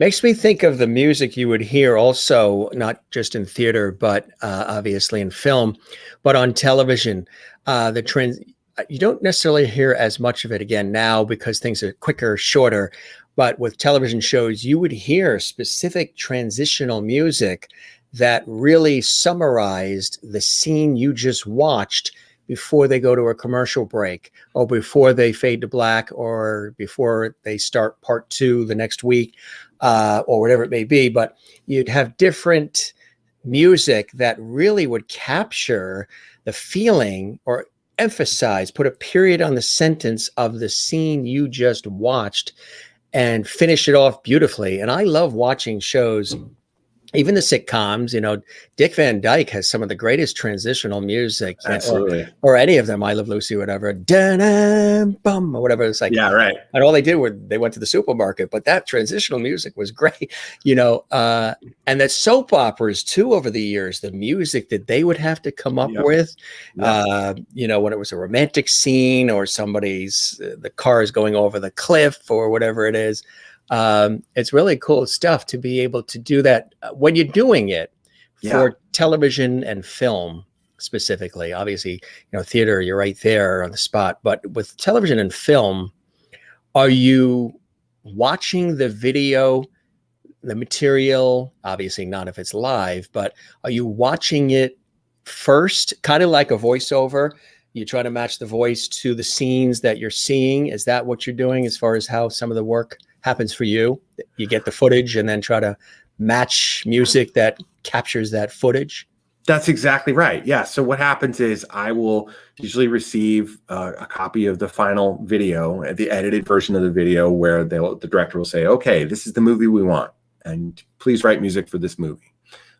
Makes me think of the music you would hear also, not just in theater, but obviously in film, but on television. The trend, you don't necessarily hear as much of it again now because things are quicker, shorter. But with television shows, you would hear specific transitional music that really summarized the scene you just watched before they go to a commercial break, or before they fade to black, or before they start part 2 the next week, or whatever it may be. But you'd have different music that really would capture the feeling or emphasize, put a period on the sentence of the scene you just watched and finish it off beautifully. And I love watching shows, even the sitcoms. Dick Van Dyke has some of the greatest transitional music, Absolutely. or any of them, I Love Lucy, whatever, bum, or whatever. It's like, yeah, right. And all they did was they went to the supermarket, but that transitional music was great, and that soap operas too, over the years, the music that they would have to come up with, when it was a romantic scene or the car is going over the cliff or whatever it is. It's really cool stuff to be able to do that when you're doing it for television and film specifically. Obviously, theater, you're right there on the spot, but with television and film, are you watching the video, the material? Obviously not if it's live, but are you watching it first, kind of like a voiceover? You try to match the voice to the scenes that you're seeing. Is that what you're doing as far as how some of the work happens for you? You get the footage and then try to match music that captures that footage? That's exactly right. Yeah. So what happens is I will usually receive a copy of the final video, the edited version of the video, where the director will say, okay, this is the movie we want, and please write music for this movie.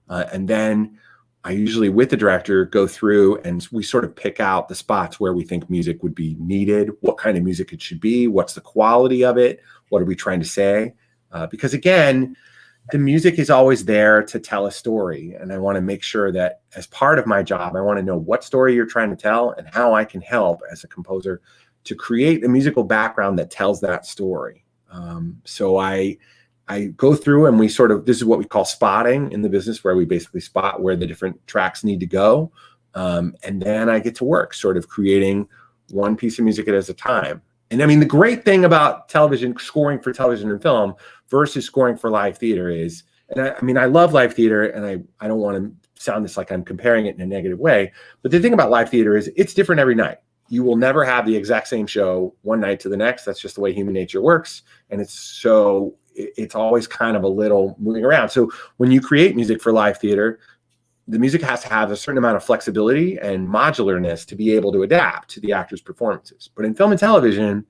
And then I usually, with the director, go through and we sort of pick out the spots where we think music would be needed, what kind of music it should be, what's the quality of it, what are we trying to say? Because again, the music is always there to tell a story. And I want to make sure that as part of my job, I want to know what story you're trying to tell and how I can help as a composer to create the musical background that tells that story. So I go through and this is what we call spotting in the business, where we basically spot where the different tracks need to go. And then I get to work sort of creating one piece of music at a time. And I mean, the great thing about television, scoring for television and film versus scoring for live theater is, and I love live theater, and I don't want to sound this like I'm comparing it in a negative way, but the thing about live theater is it's different every night. You will never have the exact same show one night to the next. That's just the way human nature works. And it's always kind of a little moving around. So when you create music for live theater, the music has to have a certain amount of flexibility and modularness to be able to adapt to the actor's performances. But in film and television,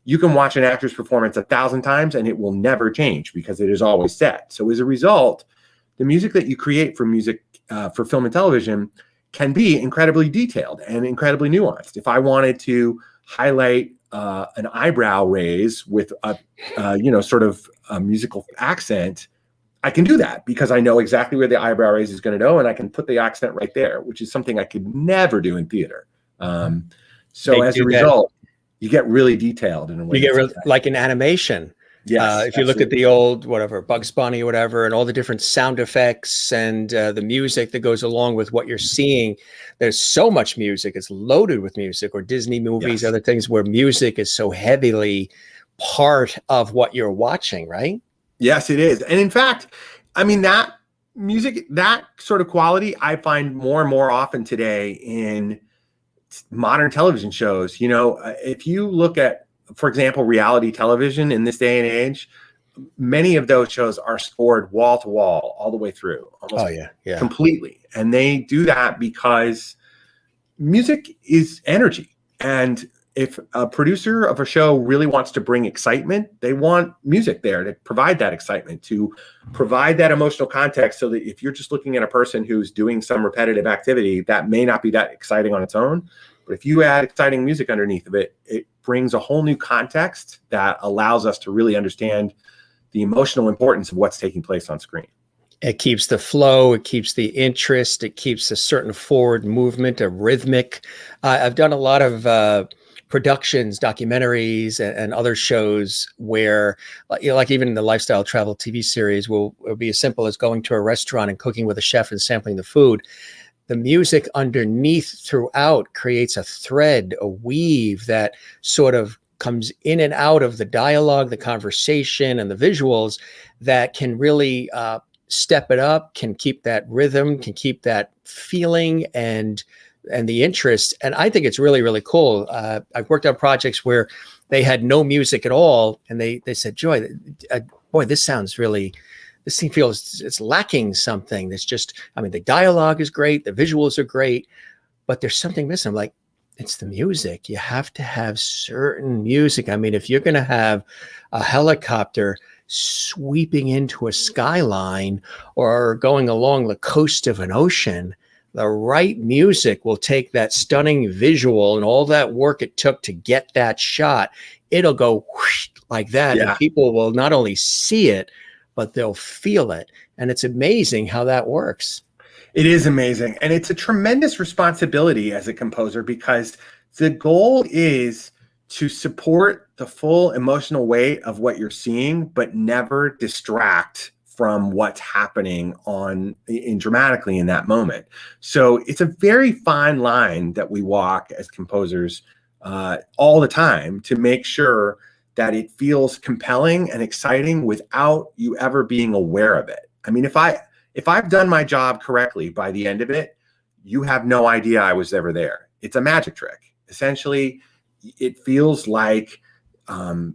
you can watch an actor's performance 1,000 times and it will never change because it is always set. So as a result, the music that you create for film and television can be incredibly detailed and incredibly nuanced. If I wanted to highlight an eyebrow raise with a sort of a musical accent, I can do that because I know exactly where the eyebrow raise is going to go, and I can put the accent right there, which is something I could never do in theater. So as a result, you get really detailed in a way. You get like in animation. Yes, if you look at the old Bugs Bunny or whatever, and all the different sound effects and the music that goes along with what you're seeing, there's so much music. It's loaded with music. Or Disney movies, other things where music is so heavily part of what you're watching, right? Yes, it is. And in fact, I mean, that music, that sort of quality, I find more and more often today in modern television shows. If you look at, for example, reality television in this day and age, many of those shows are scored wall to wall all the way through, almost completely. And they do that because music is energy. And if a producer of a show really wants to bring excitement, they want music there to provide that excitement, to provide that emotional context, so that if you're just looking at a person who's doing some repetitive activity, that may not be that exciting on its own. But if you add exciting music underneath of it, it brings a whole new context that allows us to really understand the emotional importance of what's taking place on screen. It keeps the flow, it keeps the interest, it keeps a certain forward movement, a rhythmic. I've done a lot of productions, documentaries, and other shows where, like even the lifestyle travel TV series will be as simple as going to a restaurant and cooking with a chef and sampling the food. The music underneath throughout creates a thread, a weave that sort of comes in and out of the dialogue, the conversation, and the visuals that can really step it up, can keep that rhythm, can keep that feeling, and and the interest. And I think it's really, really cool. I've worked on projects where they had no music at all, and they said, Joy, boy, this scene feels it's lacking something. That's just, I mean, the dialogue is great, the visuals are great, but there's something missing. I'm like, it's the music. You have to have certain music. I mean, if you're going to have a helicopter sweeping into a skyline or going along the coast of an ocean, the right music will take that stunning visual and all that work it took to get that shot. It'll go whoosh, like that. Yeah. And people will not only see it, but they'll feel it. And it's amazing how that works. It is amazing. And it's a tremendous responsibility as a composer, because the goal is to support the full emotional weight of what you're seeing, but never distract from what's happening in dramatically in that moment. So it's a very fine line that we walk as composers all the time to make sure that it feels compelling and exciting without you ever being aware of it. I mean, if I've done my job correctly by the end of it, you have no idea I was ever there. It's a magic trick. Essentially, it feels like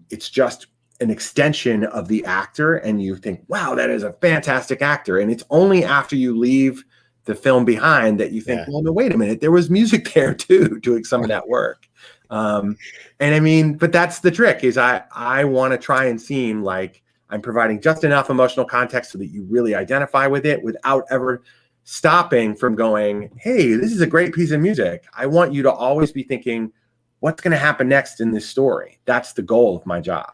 it's just an extension of the actor, and you think, wow, that is a fantastic actor. And it's only after you leave the film behind that you think, well, no, wait a minute, there was music there too, doing some of that work. And I mean, but that's the trick, is I want to try and seem like I'm providing just enough emotional context so that you really identify with it without ever stopping from going, hey, this is a great piece of music. I want you to always be thinking, what's going to happen next in this story? That's the goal of my job.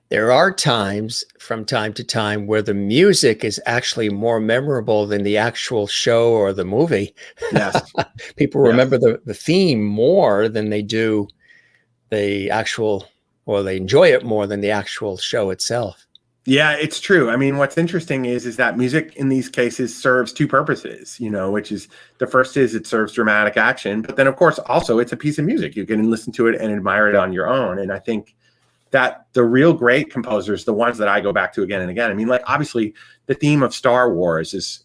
There are times from time to time where the music is actually more memorable than the actual show or the movie. Yes. People remember the theme more than they do the actual, or they enjoy it more than the actual show itself. Yeah, it's true. I mean, what's interesting is that music in these cases serves two purposes, which is, the first is it serves dramatic action, but then of course also it's a piece of music. You can listen to it and admire it on your own. And I think that the real great composers, the ones that I go back to again and again, I mean, like, obviously the theme of Star Wars is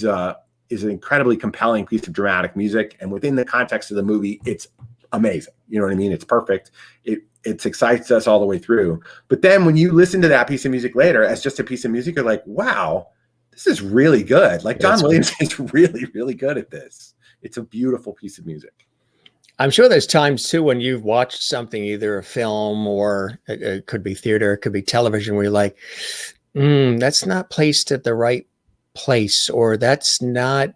an incredibly compelling piece of dramatic music. And within the context of the movie, it's amazing. You know what I mean? It's perfect. It excites us all the way through. But then when you listen to that piece of music later as just a piece of music, you're like, wow, this is really good. Like, John Williams is really, really good at this. It's a beautiful piece of music. I'm sure there's times too when you've watched something, either a film or it could be theater, it could be television, where you're like, that's not placed at the right place, or that's not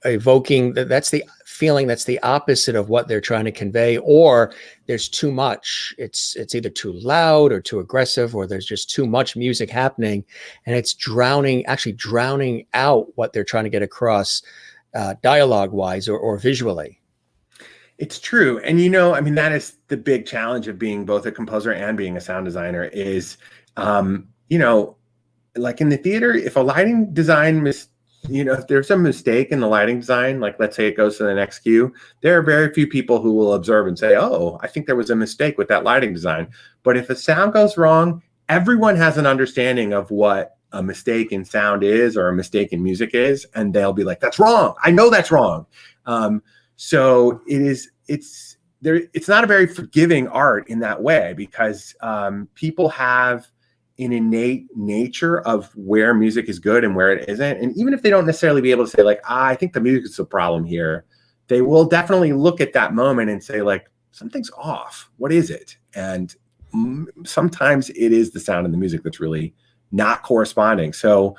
evoking, that's the feeling that's the opposite of what they're trying to convey, or there's too much. It's either too loud or too aggressive, or there's just too much music happening, and it's drowning out what they're trying to get across, dialogue wise or visually. It's true. And, I mean, that is the big challenge of being both a composer and being a sound designer is, like in the theater, if a lighting design if there's a mistake in the lighting design, like let's say it goes to the next cue, there are very few people who will observe and say, oh, I think there was a mistake with that lighting design. But if a sound goes wrong, everyone has an understanding of what a mistake in sound is or a mistake in music is. And they'll be like, that's wrong. I know that's wrong. So it's not a very forgiving art in that way, because people have an innate nature of where music is good and where it isn't. And even if they don't necessarily be able to say like, I think the music is the problem here, they will definitely look at that moment and say like, something's off. What is it? And sometimes it is the sound of the music that's really not corresponding. So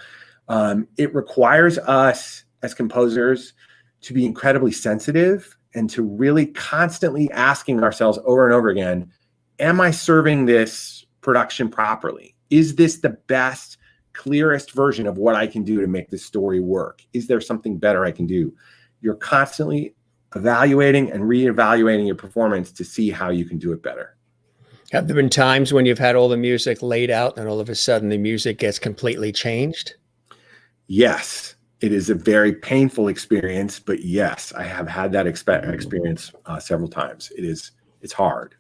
it requires us as composers to be incredibly sensitive and to really constantly asking ourselves over and over again, am I serving this production properly? Is this the best, clearest version of what I can do to make this story work? Is there something better I can do? You're constantly evaluating and reevaluating your performance to see how you can do it better. Have there been times when you've had all the music laid out and all of a sudden the music gets completely changed? Yes. It is a very painful experience, but yes, I have had that experience several times. It's hard.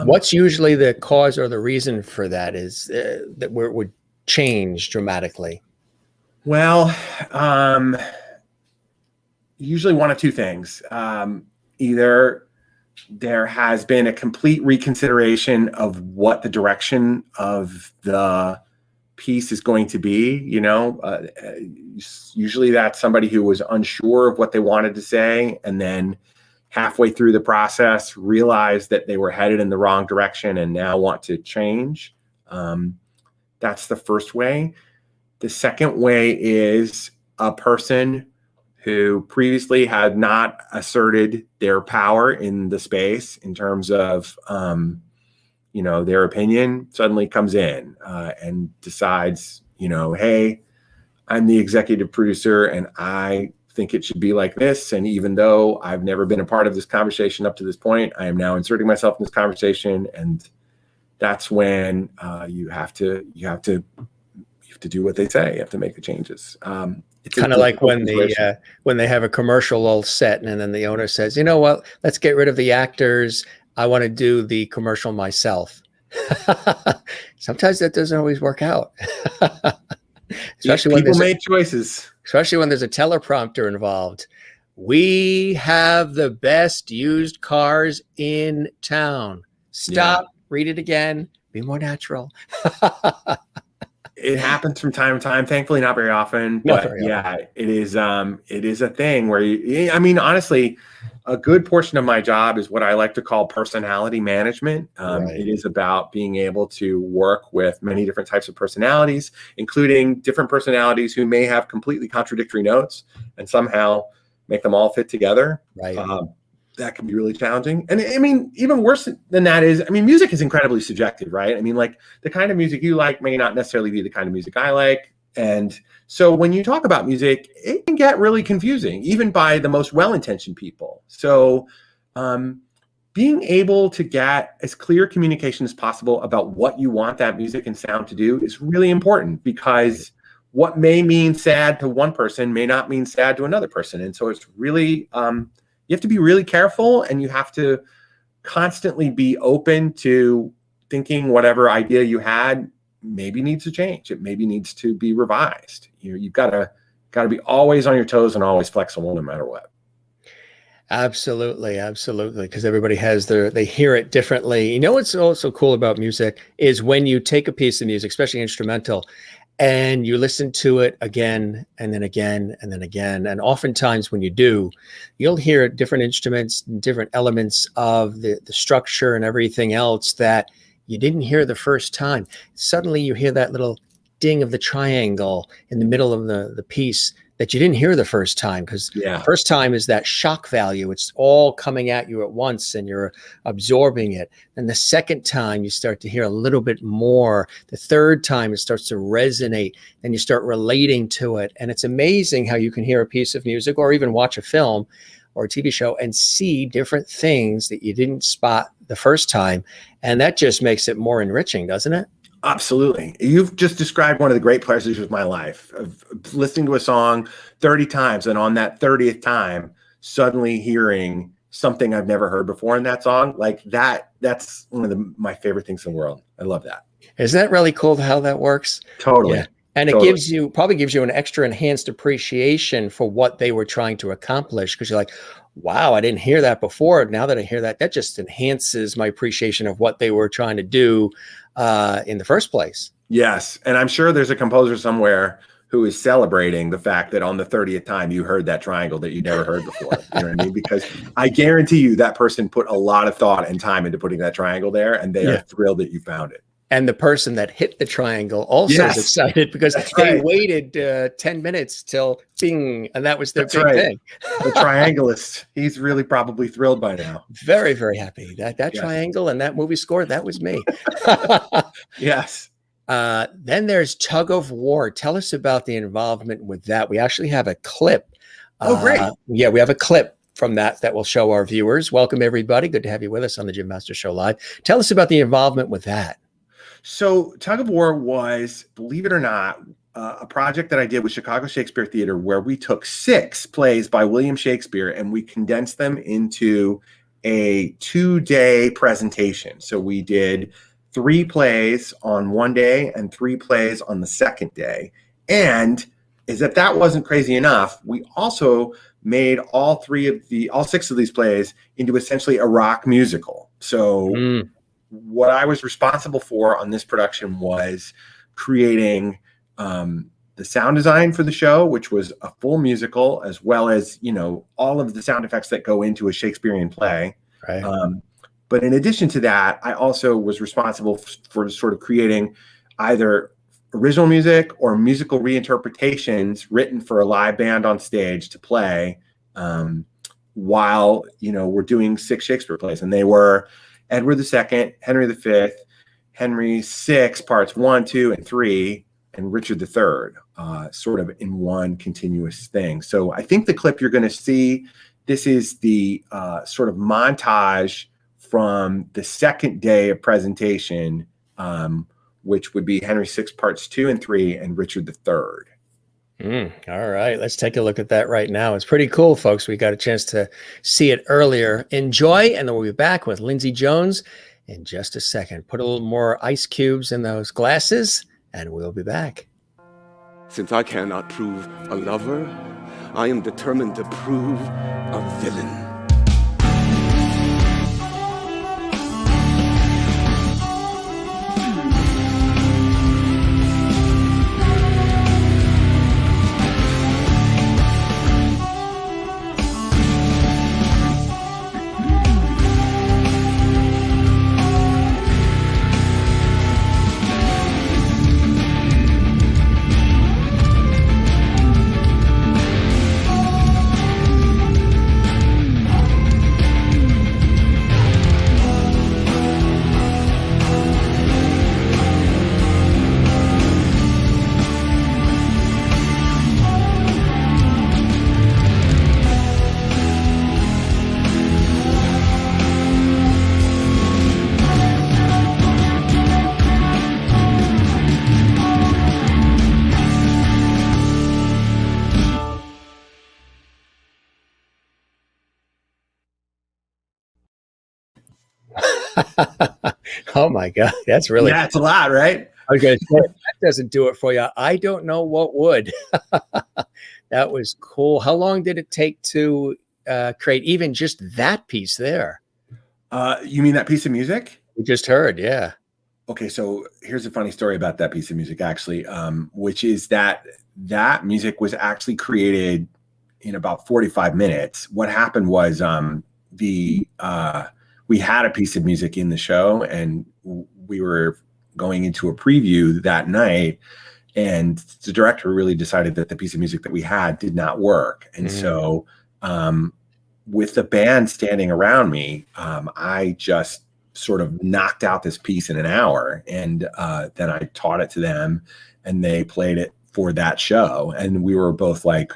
What's usually the cause or the reason for that, is that where it would change dramatically? Well, usually one of two things. either there has been a complete reconsideration of what the direction of the piece is going to be. Usually that's somebody who was unsure of what they wanted to say, and then halfway through the process realized that they were headed in the wrong direction and now want to change. That's the first way. The second way is a person who previously had not asserted their power in the space in terms of, their opinion, suddenly comes in and decides, hey, I'm the executive producer and I think it should be like this. And even though I've never been a part of this conversation up to this point, I am now inserting myself in this conversation. And that's when you have to do what they say. You have to make the changes. It's kind of like when they have a commercial all set and then the owner says, you know what, let's get rid of the actors. I want to do the commercial myself. Sometimes that doesn't always work out. Especially when people make choices. Especially when there's a teleprompter involved. We have the best used cars in town. Stop, read it again, be more natural. It happens from time to time. Thankfully, not very often. But it is a thing where honestly, a good portion of my job is what I like to call personality management. It is about being able to work with many different types of personalities, including different personalities who may have completely contradictory notes, and somehow make them all fit together. Right. That can be really challenging. And even worse than that is, music is incredibly subjective, right? The kind of music you like may not necessarily be the kind of music I like. And so when you talk about music, it can get really confusing, even by the most well-intentioned people. So being able to get as clear communication as possible about what you want that music and sound to do is really important, because what may mean sad to one person may not mean sad to another person. And so it's really, you have to be really careful, and you have to constantly be open to thinking whatever idea you had maybe needs to change. It maybe needs to be revised. You've got to be always on your toes and always flexible no matter what. Absolutely. Because everybody they hear it differently. What's also cool about music is when you take a piece of music, especially instrumental, and you listen to it again and then again and then again. And oftentimes when you do, you'll hear different instruments, different elements of the structure and everything else that you didn't hear the first time. Suddenly you hear that little ding of the triangle in the middle of the piece that you didn't hear the first time, because the first time is that shock value. It's all coming at you at once and you're absorbing it. And the second time you start to hear a little bit more. The third time it starts to resonate and you start relating to it. And it's amazing how you can hear a piece of music or even watch a film or a TV show and see different things that you didn't spot the first time. And that just makes it more enriching, doesn't it? Absolutely. You've just described one of the great pleasures of my life, of listening to a song 30 times, and on that 30th time, suddenly hearing something I've never heard before in that song. Like that's one of my favorite things in the world. I love that. Isn't that really cool how that works? Totally. Yeah. And it probably gives you an extra enhanced appreciation for what they were trying to accomplish, because you're like, wow, I didn't hear that before. Now that I hear that, that just enhances my appreciation of what they were trying to do in the first place. Yes. And I'm sure there's a composer somewhere who is celebrating the fact that on the 30th time you heard that triangle that you never heard before. You know what I mean? Because I guarantee you that person put a lot of thought and time into putting that triangle there, and they are thrilled that you found it. And the person that hit the triangle also is excited because they waited 10 minutes till bing, and that was their big thing. The triangleist, he's really probably thrilled by now. Very, very happy. That triangle and that movie score, that was me. Yes. Then there's Tug of War. Tell us about the involvement with that. We actually have a clip. Oh, great. Yeah, we have a clip from that will show our viewers. Welcome, everybody. Good to have you with us on the Jim Master Show Live. Tell us about the involvement with that. So Tug of War was, believe it or not, a project that I did with Chicago Shakespeare Theater, where we took 6 plays by William Shakespeare and we condensed them into a 2-day presentation. So we did 3 plays on one day and 3 plays on the second day. And as if that wasn't crazy enough, we also made all six of these plays into essentially a rock musical. So what I was responsible for on this production was creating the sound design for the show, which was a full musical, as well as, all of the sound effects that go into a Shakespearean play. Right. But in addition to that, I also was responsible for sort of creating either original music or musical reinterpretations written for a live band on stage to play while, we're doing 6 Shakespeare plays. And they were Edward II, Henry V, Henry VI, parts 1, 2, and 3, and Richard III, sort of in one continuous thing. So I think the clip you're going to see, this is the sort of montage from the second day of presentation, which would be Henry VI, parts 2 and 3, and Richard III. All right, let's take a look at that right now. It's pretty cool, folks. We got a chance to see it earlier. Enjoy, and then we'll be back with Lindsay Jones in just a second. Put a little more ice cubes in those glasses, and we'll be back. Since I cannot prove a lover, I am determined to prove a villain. Oh my God, that's a lot, right? I was going to say, if that doesn't do it for you, I don't know what would. That was cool. How long did it take to create even just that piece there? You mean that piece of music? We just heard, yeah. Okay, so here's a funny story about that piece of music, actually, which is that music was actually created in about 45 minutes. What happened was we had a piece of music in the show, and we were going into a preview that night, and the director really decided that the piece of music that we had did not work. And so with the band standing around me, I just sort of knocked out this piece in an hour, and then I taught it to them, and they played it for that show. And we were both like,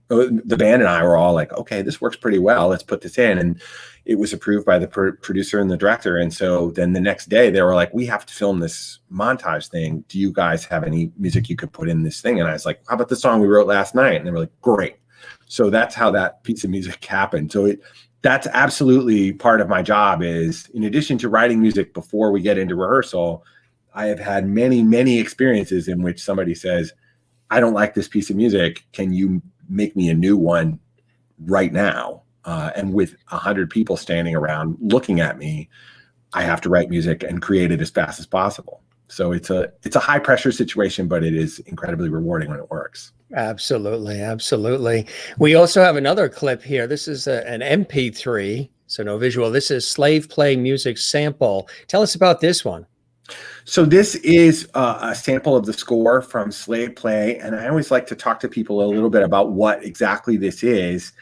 the band and I were all like, okay, this works pretty well. Let's put this in. And it was approved by the producer and the director. And so then the next day they were like, we have to film this montage thing. Do you guys have any music you could put in this thing? And I was like, how about the song we wrote last night? And they were like, great. So that's how that piece of music happened. So that's absolutely part of my job. Is in addition to writing music before we get into rehearsal, I have had many, many experiences in which somebody says, I don't like this piece of music. Can you make me a new one right now? And with 100 people standing around looking at me, I have to write music and create it as fast as possible. So it's a high pressure situation, but it is incredibly rewarding when it works. Absolutely. Absolutely. We also have another clip here. This is an MP3, so no visual. This is Slave Play Music Sample. Tell us about this one. So this is a sample of the score from Slave Play, and I always like to talk to people a little bit about what exactly this is.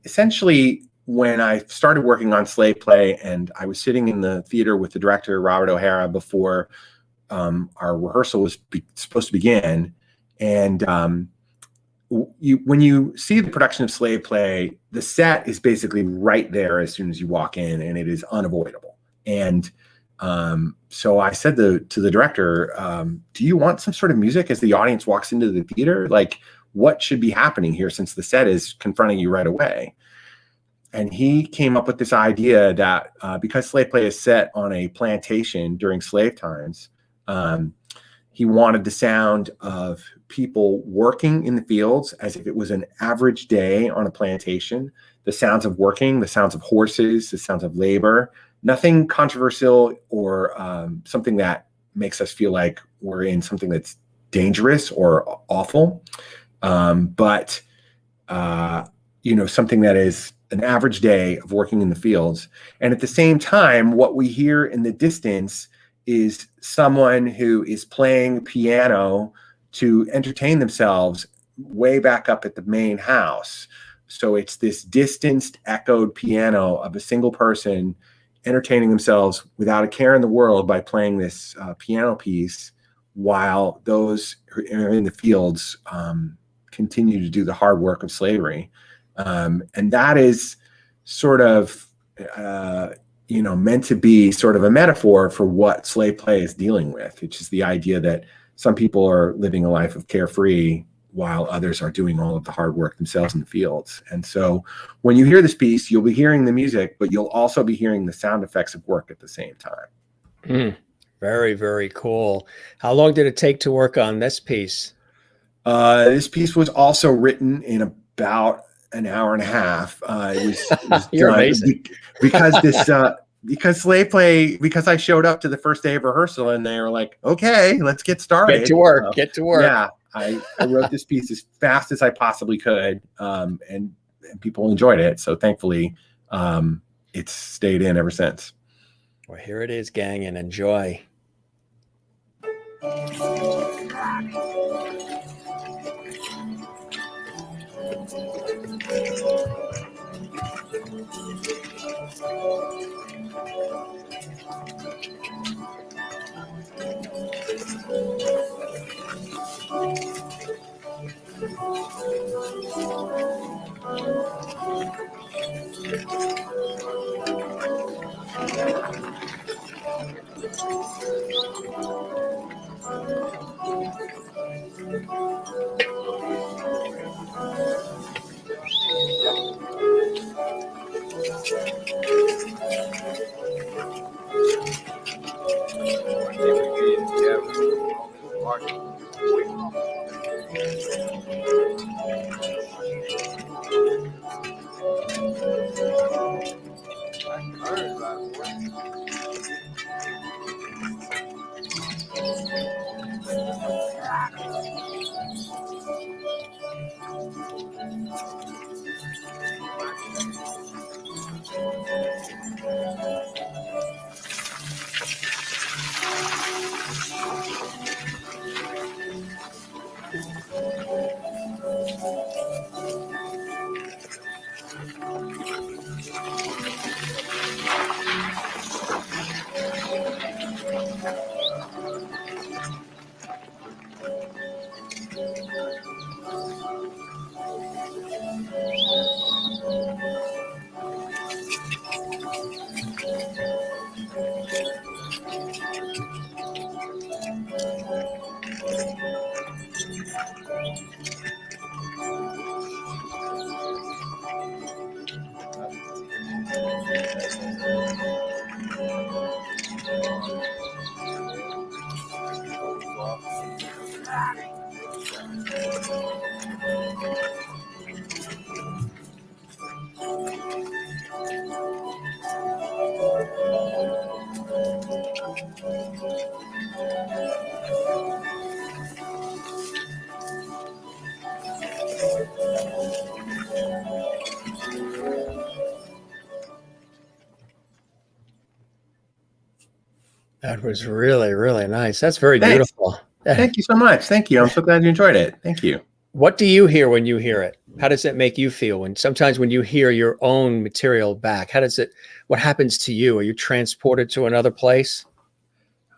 Essentially, when I started working on Slave Play, and I was sitting in the theater with the director, Robert O'Hara, before our rehearsal was supposed to begin, and when you see the production of Slave Play, the set is basically right there as soon as you walk in, and it is unavoidable. And so I said to the director, do you want some sort of music as the audience walks into the theater? Like, what should be happening here since the set is confronting you right away? And he came up with this idea that because Slave Play is set on a plantation during slave times, He wanted the sound of people working in the fields as if it was an average day on a plantation. The sounds of working, the sounds of horses, the sounds of labor, nothing controversial or something that makes us feel like we're in something that's dangerous or awful. But something that is an average day of working in the fields. And at the same time, what we hear in the distance is someone who is playing piano to entertain themselves way back up at the main house. So it's this distanced, echoed piano of a single person entertaining themselves without a care in the world by playing this piano piece, while those who are in the fields continue to do the hard work of slavery. And that is sort of, meant to be sort of a metaphor for what slave play is dealing with, which is the idea that some people are living a life of carefree while others are doing all of the hard work themselves in the fields. And so when you hear this piece, you'll be hearing the music, but you'll also be hearing the sound effects of work at the same time. Very, very cool. How long did it take to work on this piece? This piece was also written in about an hour and a half. It was You're amazing. Because slave play, because I showed up to the first day of rehearsal and they were like, okay, let's get started. Get to work. Get to work. Yeah. I wrote this piece as fast as I possibly could. And people enjoyed it. So thankfully, it's stayed in ever since. Well, here it is, gang, and enjoy. That was really, really nice. That's very Thanks. beautiful. Thank you so much. Thank you. I'm so glad you enjoyed it. Thank you. What do you hear when you hear it? How does it make you feel? And sometimes when you hear your own material back, what happens to you? Are you transported to another place?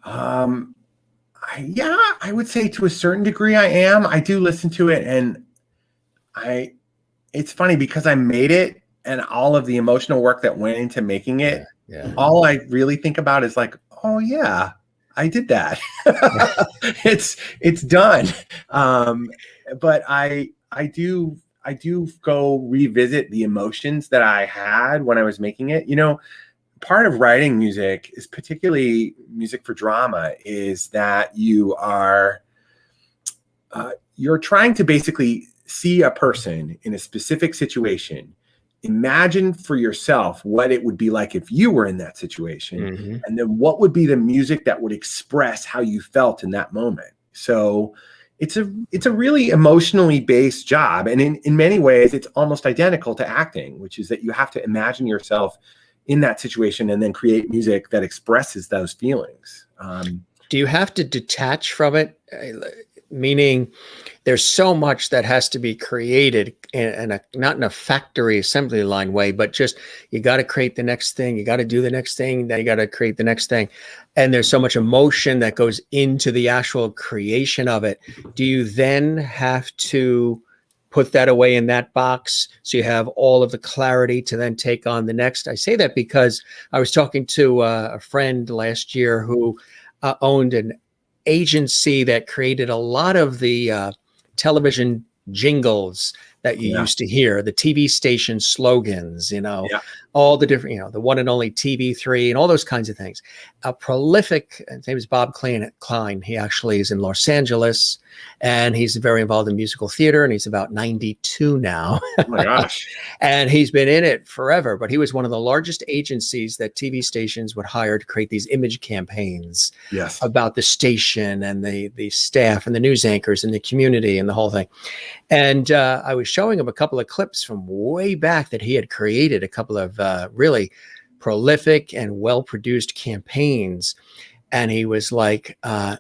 Yeah, I would say to a certain degree I am. I do listen to it, and it's funny because I made it and all of the emotional work that went into making it. Yeah. All I really think about is like, oh yeah, I did that. It's done. But I do go revisit the emotions that I had when I was making it. part of writing music is particularly music for drama is that you're trying to basically see a person in a specific situation, imagine for yourself what it would be like if you were in that situation, and then what would be the music that would express how you felt in that moment. So it's a really emotionally based job, and in many ways it's almost identical to acting, which is that you have to imagine yourself in that situation and then create music that expresses those feelings. Do you have to detach from it? Meaning there's so much that has to be created not in a factory assembly line way, but just you got to create the next thing. You got to do the next thing. Then you got to create the next thing. And there's so much emotion that goes into the actual creation of it. Do you then have to put that away in that box so you have all of the clarity to then take on the next? I say that because I was talking to a friend last year who owned an agency that created a lot of the television jingles that you used to hear, the TV station slogans, all the different, the one and only TV3 and all those kinds of things. A prolific, his name is Bob Klein. He actually is in Los Angeles, and he's very involved in musical theater, and he's about 92 now. Oh my gosh. And he's been in it forever, but he was one of the largest agencies that TV stations would hire to create these image campaigns about the station and the staff and the news anchors and the community and the whole thing. And I was showing him a couple of clips from way back that he had created, a couple of really prolific and well-produced campaigns. And he was like, I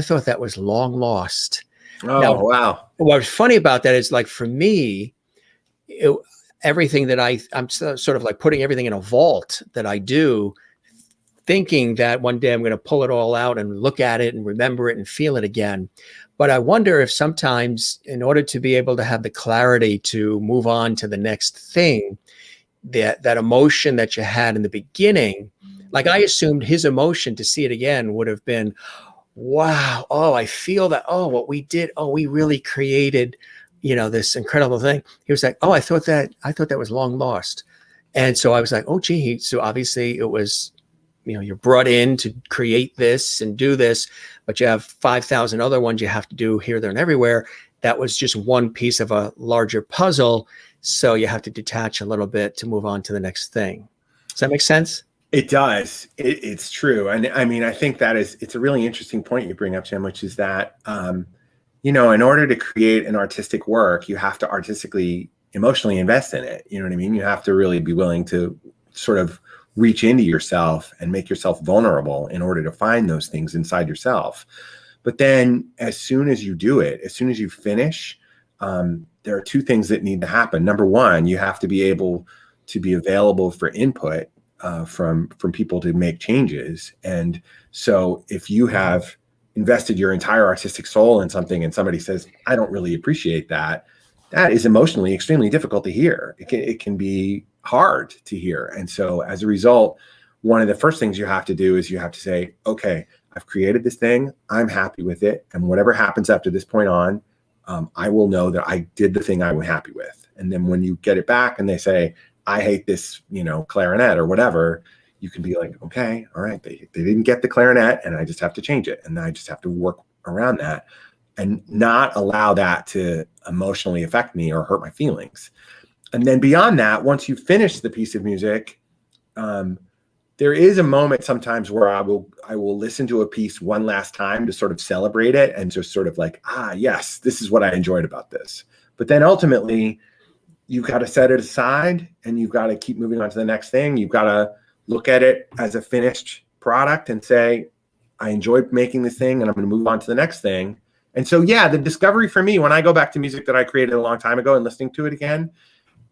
thought that was long lost. Oh, now, wow. What's funny about that is, like, for me, everything that I'm sort of like putting everything in a vault that I do, thinking that one day I'm going to pull it all out and look at it and remember it and feel it again. But I wonder if sometimes, in order to be able to have the clarity to move on to the next thing, that emotion that you had in the beginning, like I assumed his emotion to see it again would have been, wow, oh, I feel that, oh, what we did, oh, we really created, this incredible thing. He was like, oh, I thought that was long lost. And so I was like, oh, gee, so obviously it was, you're brought in to create this and do this, but you have 5,000 other ones you have to do here, there, and everywhere. That was just one piece of a larger puzzle. So you have to detach a little bit to move on to the next thing. Does that make sense? It does. It's true. And I mean, I think it's a really interesting point you bring up, Jim, which is that, in order to create an artistic work, you have to artistically, emotionally invest in it. You know what I mean? You have to really be willing to sort of reach into yourself and make yourself vulnerable in order to find those things inside yourself. But then as soon as you do it, as soon as you finish, there are two things that need to happen. Number one, you have to be able to be available for input from people to make changes. And so if you have invested your entire artistic soul in something and somebody says, I don't really appreciate that, that is emotionally extremely difficult to hear. It can be hard to hear. And so as a result, one of the first things you have to do is you have to say, okay, I've created this thing, I'm happy with it. And whatever happens after this point on, I will know that I did the thing I was happy with. And then when you get it back and they say, I hate this, clarinet or whatever, you can be like, okay, all right, they didn't get the clarinet and I just have to change it. And I just have to work around that and not allow that to emotionally affect me or hurt my feelings. And then beyond that, once you finish the piece of music, there is a moment sometimes where I will listen to a piece one last time to sort of celebrate it and just sort of like, yes, this is what I enjoyed about this. But then ultimately, you've got to set it aside and you've got to keep moving on to the next thing. You've got to look at it as a finished product and say, I enjoyed making this thing and I'm going to move on to the next thing. And so, yeah, the discovery for me, when I go back to music that I created a long time ago and listening to it again,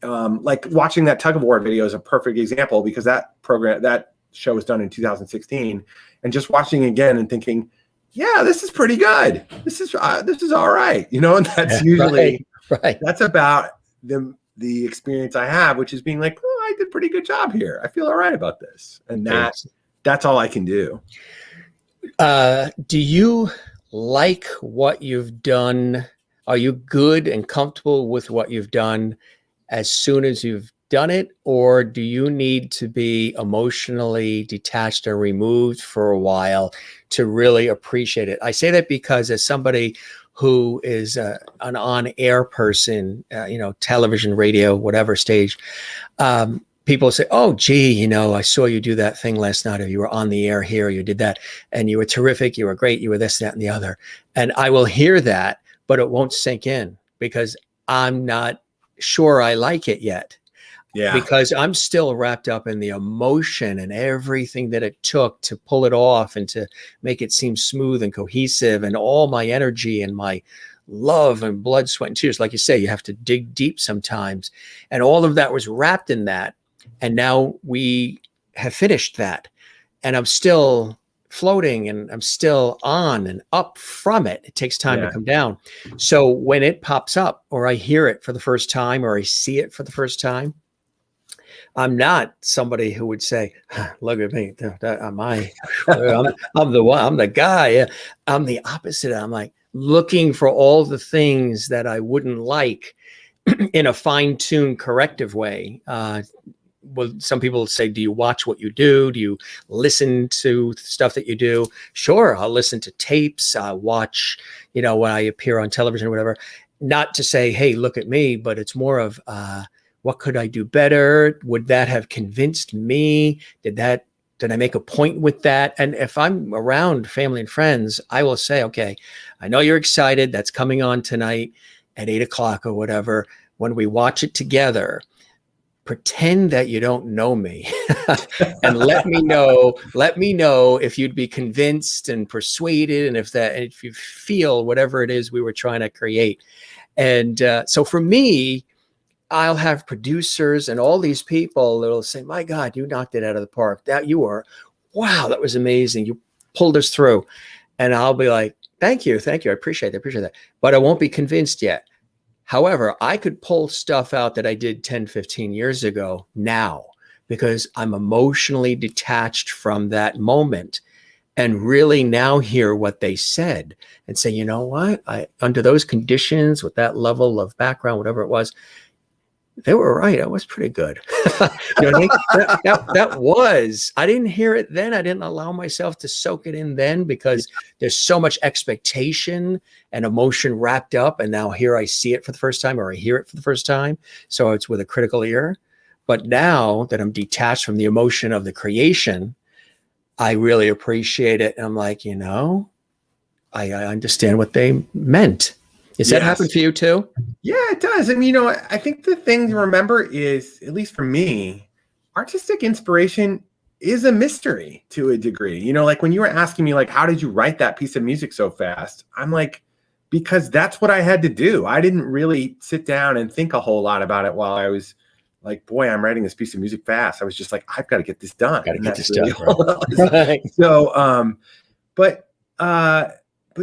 like watching that Tug of War video is a perfect example, because that show was done in 2016, and just watching it again and thinking, yeah, this is pretty good. This is all right. And that's usually right. That's about the experience I have, which is being like, oh, I did a pretty good job here. I feel all right about this. And that's all I can do. Do you like what you've done? Are you good and comfortable with what you've done as soon as you've done it, or do you need to be emotionally detached or removed for a while to really appreciate it? I say that because as somebody who is an on-air person, television, radio, whatever stage, people say, oh, gee, I saw you do that thing last night, or you were on the air here, or you did that, and you were terrific, you were great, you were this, that, and the other. And I will hear that, but it won't sink in because I'm not sure I like it yet. Yeah. Because I'm still wrapped up in the emotion and everything that it took to pull it off and to make it seem smooth and cohesive, and all my energy and my love and blood, sweat, and tears. Like you say, you have to dig deep sometimes. And all of that was wrapped in that. And now we have finished that. And I'm still floating and I'm still on and up from it. It takes time to come down. So when it pops up, or I hear it for the first time, or I see it for the first time, I'm not somebody who would say, look at me. I'm the one, I'm the guy. I'm the opposite. I'm like looking for all the things that I wouldn't like in a fine-tuned corrective way. Well, some people say, do you watch what you do? Do you listen to stuff that you do? Sure. I'll listen to tapes. I'll watch, when I appear on television or whatever, not to say, hey, look at me, but it's more of, what could I do better? Would that have convinced me? Did I make a point with that? And if I'm around family and friends, I will say, okay, I know you're excited. That's coming on tonight at 8:00 or whatever. When we watch it together, pretend that you don't know me and let me know if you'd be convinced and persuaded. And if you feel whatever it is we were trying to create. And so for me, I'll have producers and all these people that'll say, my God, you knocked it out of the park. Wow, that was amazing. You pulled us through. And I'll be like, thank you. I appreciate that. But I won't be convinced yet. However, I could pull stuff out that I did 10, 15 years ago now, because I'm emotionally detached from that moment and really now hear what they said and say, you know what, under those conditions, with that level of background, whatever it was, they were right. I was pretty good. That was, I didn't hear it then. I didn't allow myself to soak it in then, because there's so much expectation and emotion wrapped up. And now here I see it for the first time, or I hear it for the first time. So it's with a critical ear. But now that I'm detached from the emotion of the creation, I really appreciate it. And I'm like, I understand what they meant. Does that happen for you too? Yeah, it does. And, I think the thing to remember is, at least for me, artistic inspiration is a mystery to a degree. Like when you were asking me, like, how did you write that piece of music so fast? I'm like, because that's what I had to do. I didn't really sit down and think a whole lot about it while I was like, boy, I'm writing this piece of music fast. I was just like, I've got to get this done. Right. So, but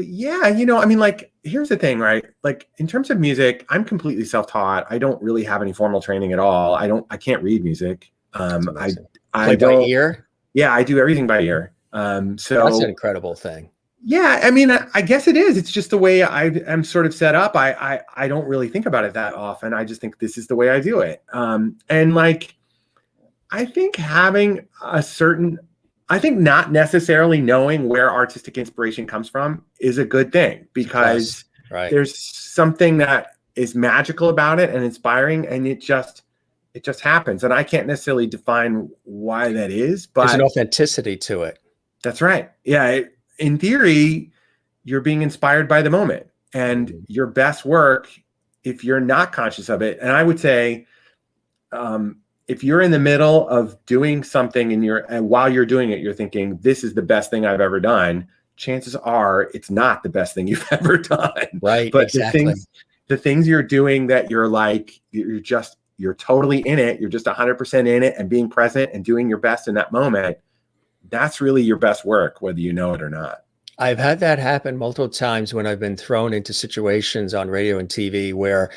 yeah, like, here's the thing, right? Like, in terms of music, I'm completely self-taught. I don't really have any formal training at all. I can't read music. I play by ear. Yeah, I do everything by ear. So that's an incredible thing. Yeah, I guess it is. It's just the way I'm sort of set up. I don't really think about it that often. I just think this is the way I do it. And like, I think having I think not necessarily knowing where artistic inspiration comes from is a good thing, because there's something that is magical about it and inspiring, and it just happens. And I can't necessarily define why that is, but there's an authenticity to it. That's right. Yeah. In theory, you're being inspired by the moment, and your best work, if you're not conscious of it. And I would say, if you're in the middle of doing something and while you're doing it, you're thinking, this is the best thing I've ever done, chances are it's not the best thing you've ever done. Right. But exactly. the things you're doing that you're like, you're totally in it. You're just 100% in it and being present and doing your best in that moment. That's really your best work, whether you know it or not. I've had that happen multiple times when I've been thrown into situations on radio and TV where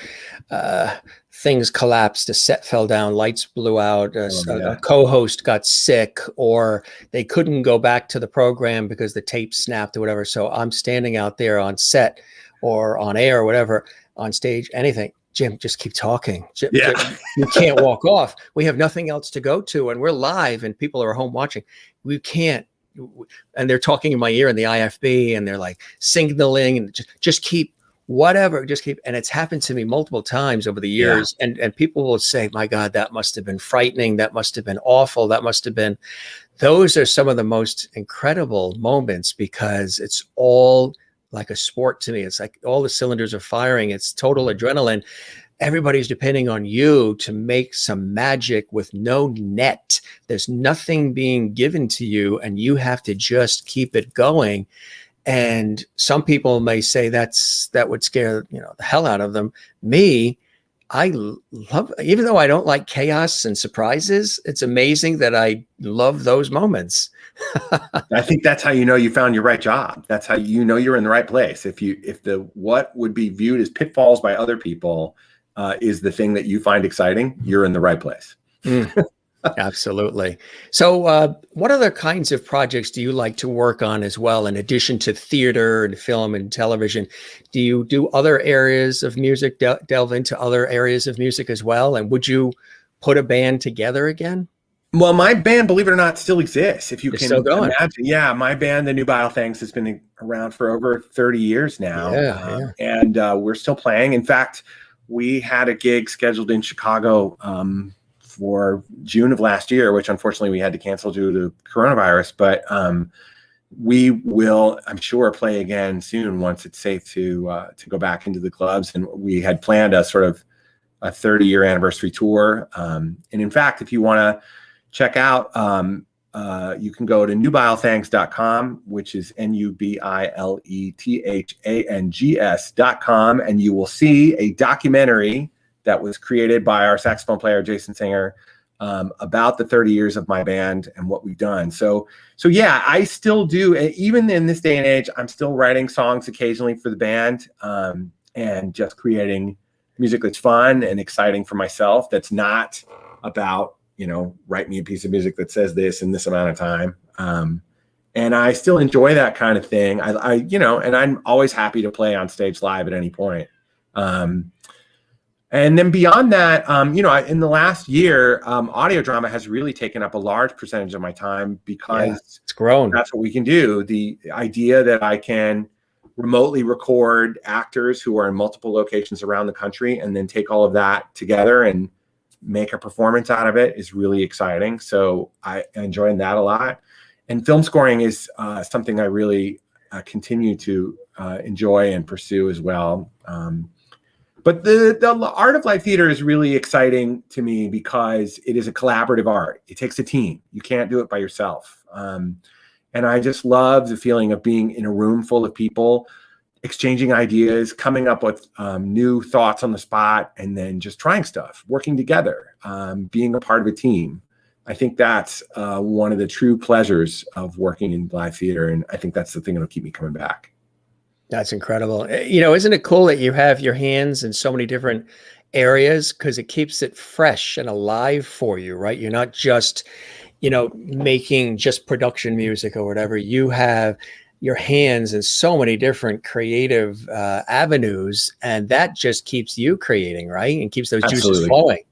things collapsed, a set fell down, lights blew out, a co-host got sick, or they couldn't go back to the program because the tape snapped or whatever. So I'm standing out there on set or on air or whatever, on stage, anything. Jim, just keep talking. Yeah. You can't walk off. We have nothing else to go to, and we're live, and people are home watching. We can't. And they're talking in my ear in the IFB, and they're like signaling, and just keep whatever, just keep. And it's happened to me multiple times over the years. Yeah. And people will say, my God, that must have been frightening. That must have been awful. That must have been. Those are some of the most incredible moments, because it's all like a sport to me. It's like all the cylinders are firing. It's total adrenaline. Everybody's depending on you to make some magic with no net. There's nothing being given to you, and you have to just keep it going. And some people may say that would scare the hell out of them. Me, I love, even though I don't like chaos and surprises, it's amazing that I love those moments. I think that's how you found your right job. That's how you're in the right place. If what would be viewed as pitfalls by other people is the thing that you find exciting, you're in the right place. Absolutely. So what other kinds of projects do you like to work on as well, in addition to theater and film and television? Do you do other areas of music, delve into other areas of music as well? And would you put a band together again? Well, my band, believe it or not, still exists. If you can still going. Imagine. Yeah, my band, the Nubile Things, has been around for over 30 years now. And we're still playing. In fact, we had a gig scheduled in Chicago for June of last year, which unfortunately we had to cancel due to coronavirus. But we will, I'm sure, play again soon once it's safe to go back into the clubs. And we had planned a sort of a 30-year anniversary tour. And in fact, if you want to check out, you can go to nubilethangs.com, which is nubilethangs.com, and you will see a documentary that was created by our saxophone player, Jason Singer, about the 30 years of my band and what we've done. So yeah, I still do, even in this day and age, I'm still writing songs occasionally for the band, and just creating music that's fun and exciting for myself. That's not about, write me a piece of music that says this in this amount of time. And I still enjoy that kind of thing. And I'm always happy to play on stage live at any point. And then beyond that, in the last year, audio drama has really taken up a large percentage of my time, because it's grown. That's what we can do. The idea that I can remotely record actors who are in multiple locations around the country and then take all of that together and make a performance out of it is really exciting. So I enjoy that a lot. And film scoring is something I really continue to enjoy and pursue as well. But the art of live theater is really exciting to me because it is a collaborative art. It takes a team. You can't do it by yourself. And I just love the feeling of being in a room full of people, exchanging ideas, coming up with new thoughts on the spot, and then just trying stuff, working together, being a part of a team. I think that's one of the true pleasures of working in live theater. And I think that's the thing that'll keep me coming back. That's incredible. Isn't it cool that you have your hands in so many different areas, because it keeps it fresh and alive for you, right? You're not just, making just production music or whatever. You have your hands in so many different creative avenues, and that just keeps you creating, right? And keeps those juices flowing.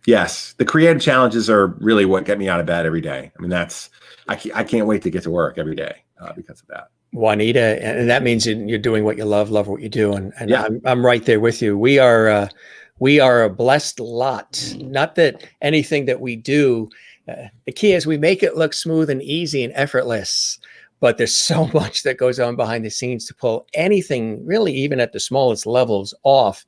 Yes. The creative challenges are really what get me out of bed every day. I mean, I can't wait to get to work every day because of that. Juanita, and that means you're doing what you love what you do. And yeah. I'm right there with you. We are a blessed lot. Not that anything that we do, the key is we make it look smooth and easy and effortless, but there's so much that goes on behind the scenes to pull anything, really, even at the smallest levels, off,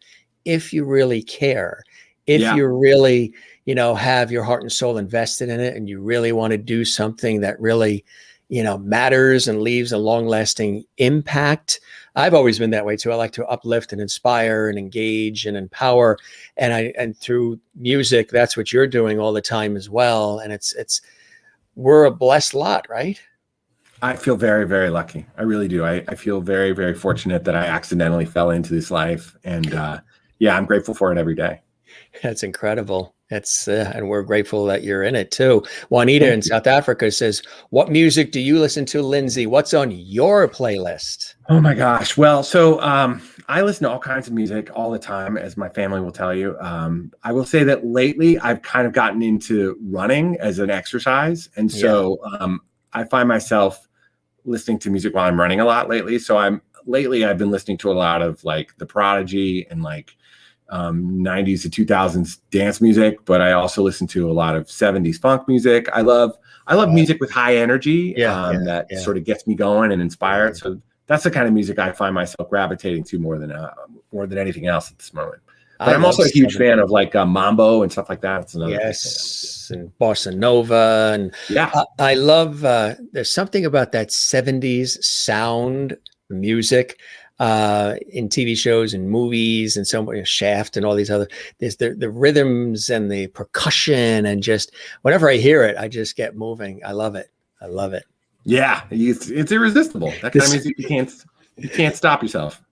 if you really care, if you really, have your heart and soul invested in it, and you really want to do something that really, matters and leaves a long-lasting impact. I've always been that way too. I like to uplift and inspire and engage and empower. And through music, that's what you're doing all the time as well. And we're a blessed lot, right? I feel very, very lucky. I really do. I feel very, very fortunate that I accidentally fell into this life. And I'm grateful for it every day. That's incredible. It's and we're grateful that you're in it too. Juanita in South Africa says, "What music do you listen to, Lindsay? What's on your playlist?" Oh my gosh. Well, so I listen to all kinds of music all the time, as my family will tell you. I will say that lately I've kind of gotten into running as an exercise. And so I find myself listening to music while I'm running a lot lately. So I've been listening to a lot of like The Prodigy and like 90s to 2000s dance music, but I also listen to a lot of 70s funk music. I love music with high energy that sort of gets me going and inspired. So that's the kind of music I find myself gravitating to more than anything else at this moment. But I'm also a huge fan of like mambo and stuff like that. It's another and bossa nova, and I love. There's something about that '70s sound music in TV shows and movies and Shaft and all these other. There's the rhythms and the percussion, and just whenever I hear it, I just get moving. I love it. I love it. Yeah, it's irresistible. That kind of music you can't stop yourself.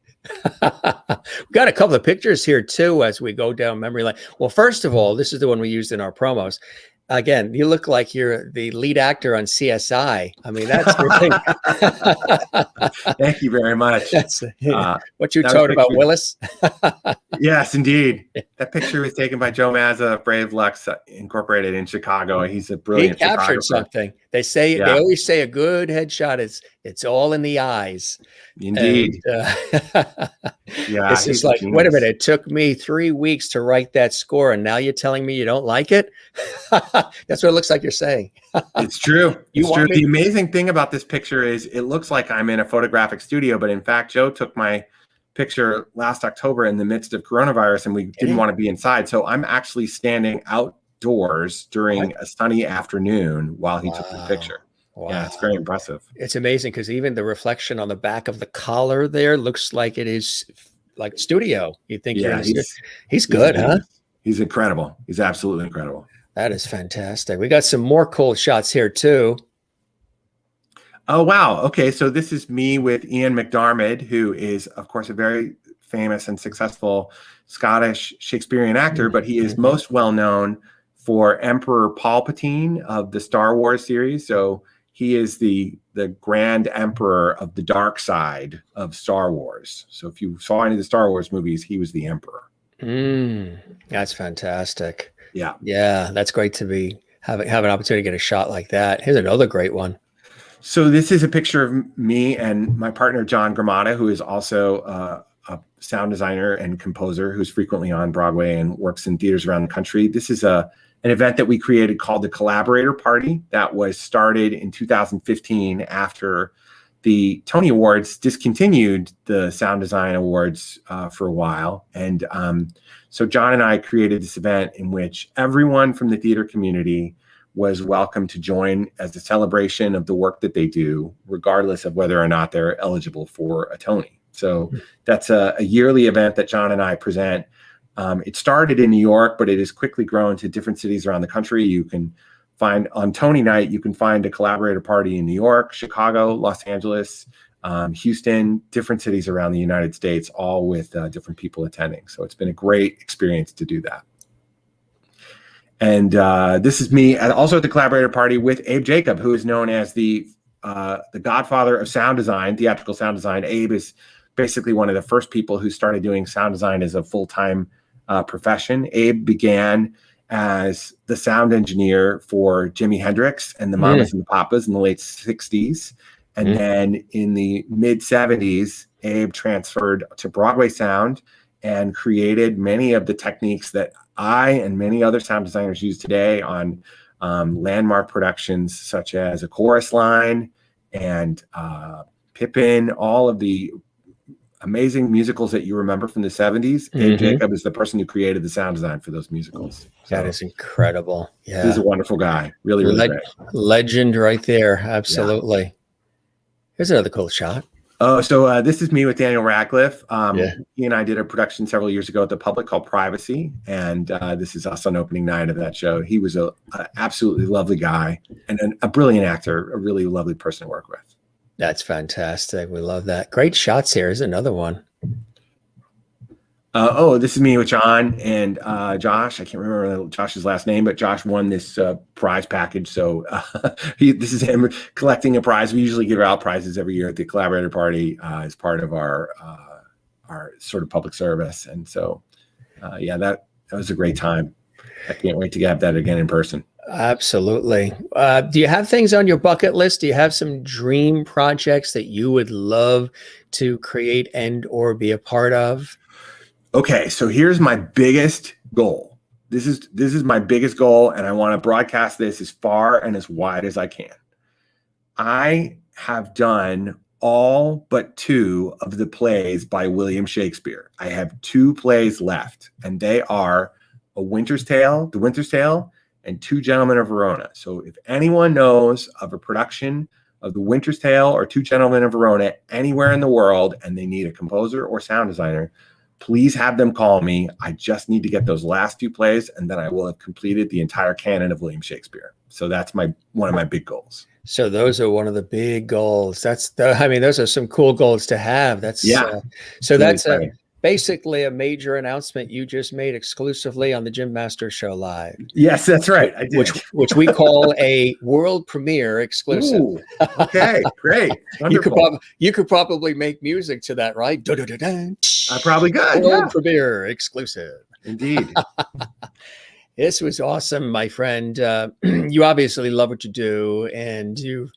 We've got a couple of pictures here too as we go down memory lane. Well, first of all, this is the one we used in our promos. Again, you look like you're the lead actor on CSI. I mean, that's Thank you very much. That's what you told about Willis. Yes, indeed. That picture was taken by Joe Mazza, Brave Lux Incorporated in Chicago. He's a brilliant. He captured something. They say they always say a good headshot is it's all in the eyes. Indeed. It's just like, wait a minute, it took me 3 weeks to write that score, and now you're telling me you don't like it? That's what it looks like you're saying. It's true. It's true. The amazing thing about this picture is it looks like I'm in a photographic studio, but in fact, Joe took my picture last October in the midst of coronavirus, and we didn't want to be inside. So I'm actually standing outdoors during a sunny afternoon while he took the picture. Wow. Yeah, it's very impressive. It's amazing because even the reflection on the back of the collar there looks like it is like studio. You think he's good, huh? He's incredible. He's absolutely incredible. That is fantastic. We got some more cool shots here too. Oh, wow. Okay. So this is me with Ian McDiarmid, who is, of course, a very famous and successful Scottish Shakespearean actor, but he is most well known for Emperor Palpatine of the Star Wars series. So he is the Grand Emperor of the dark side of Star Wars. So if you saw any of the Star Wars movies, he was the Emperor. That's fantastic. Yeah. That's great to have an opportunity to get a shot like that. Here's another great one. So this is a picture of me and my partner, John Gramata, who is also a sound designer and composer who's frequently on Broadway and works in theaters around the country. This is an event that we created called the Collaborator Party that was started in 2015 after the Tony Awards discontinued the Sound Design Awards for a while. And so John and I created this event in which everyone from the theater community was welcome to join as a celebration of the work that they do, regardless of whether or not they're eligible for a Tony. So that's a yearly event that John and I present. It started in New York, but it has quickly grown to different cities around the country. You can find on Tony night, you can find a Collaborator Party in New York, Chicago, Los Angeles, Houston, different cities around the United States, all with different people attending. So it's been a great experience to do that. And this is me also at the Collaborator Party with Abe Jacob, who is known as the godfather of sound design, theatrical sound design. Abe is basically one of the first people who started doing sound design as a full-time profession. Abe began as the sound engineer for Jimi Hendrix and the Mamas and the Papas in the late 60s. And then in the mid 70s, Abe transferred to Broadway sound and created many of the techniques that I and many other sound designers use today on landmark productions such as A Chorus Line and Pippin, all of the amazing musicals that you remember from the 70s. Abe Jacob is the person who created the sound design for those musicals. That is incredible. Yeah. He's a wonderful guy. Really, really great. Legend right there. Absolutely. Yeah. Here's another cool shot. Oh, so this is me with Daniel Radcliffe. He and I did a production several years ago at the Public called Privacy, and this is us on opening night of that show. He was an absolutely lovely guy and a brilliant actor, a really lovely person to work with. That's fantastic. We love that. Great shots here. Here's another one. This is me with John and Josh. I can't remember Josh's last name, but Josh won this prize package. So this is him collecting a prize. We usually give out prizes every year at the collaborator party as part of our sort of public service. And so, that was a great time. I can't wait to have that again in person. Absolutely. Do you have things on your bucket list? Do you have some dream projects that you would love to create and or be a part of? Okay, so here's my biggest goal. This is my biggest goal, and I want to broadcast this as far and as wide as I can. I have done all but 2 of the plays by William Shakespeare. I have 2 plays left, and they are The Winter's Tale, and Two Gentlemen of Verona. So if anyone knows of a production of The Winter's Tale or Two Gentlemen of Verona anywhere in the world, and they need a composer or sound designer, please have them call me. I just need to get those last 2 plays, and then I will have completed the entire canon of William Shakespeare. So that's one of my big goals. So those are one of the big goals. Those are some cool goals to have. That's basically a major announcement you just made exclusively on the Jim Masters Show Live. Yes, that's right. I did. Which we call a world premiere exclusive. Ooh, okay, great. Wonderful. You could probably make music to that, right? I probably could. World premiere exclusive. Indeed. This was awesome, my friend. You obviously love what you do, and you've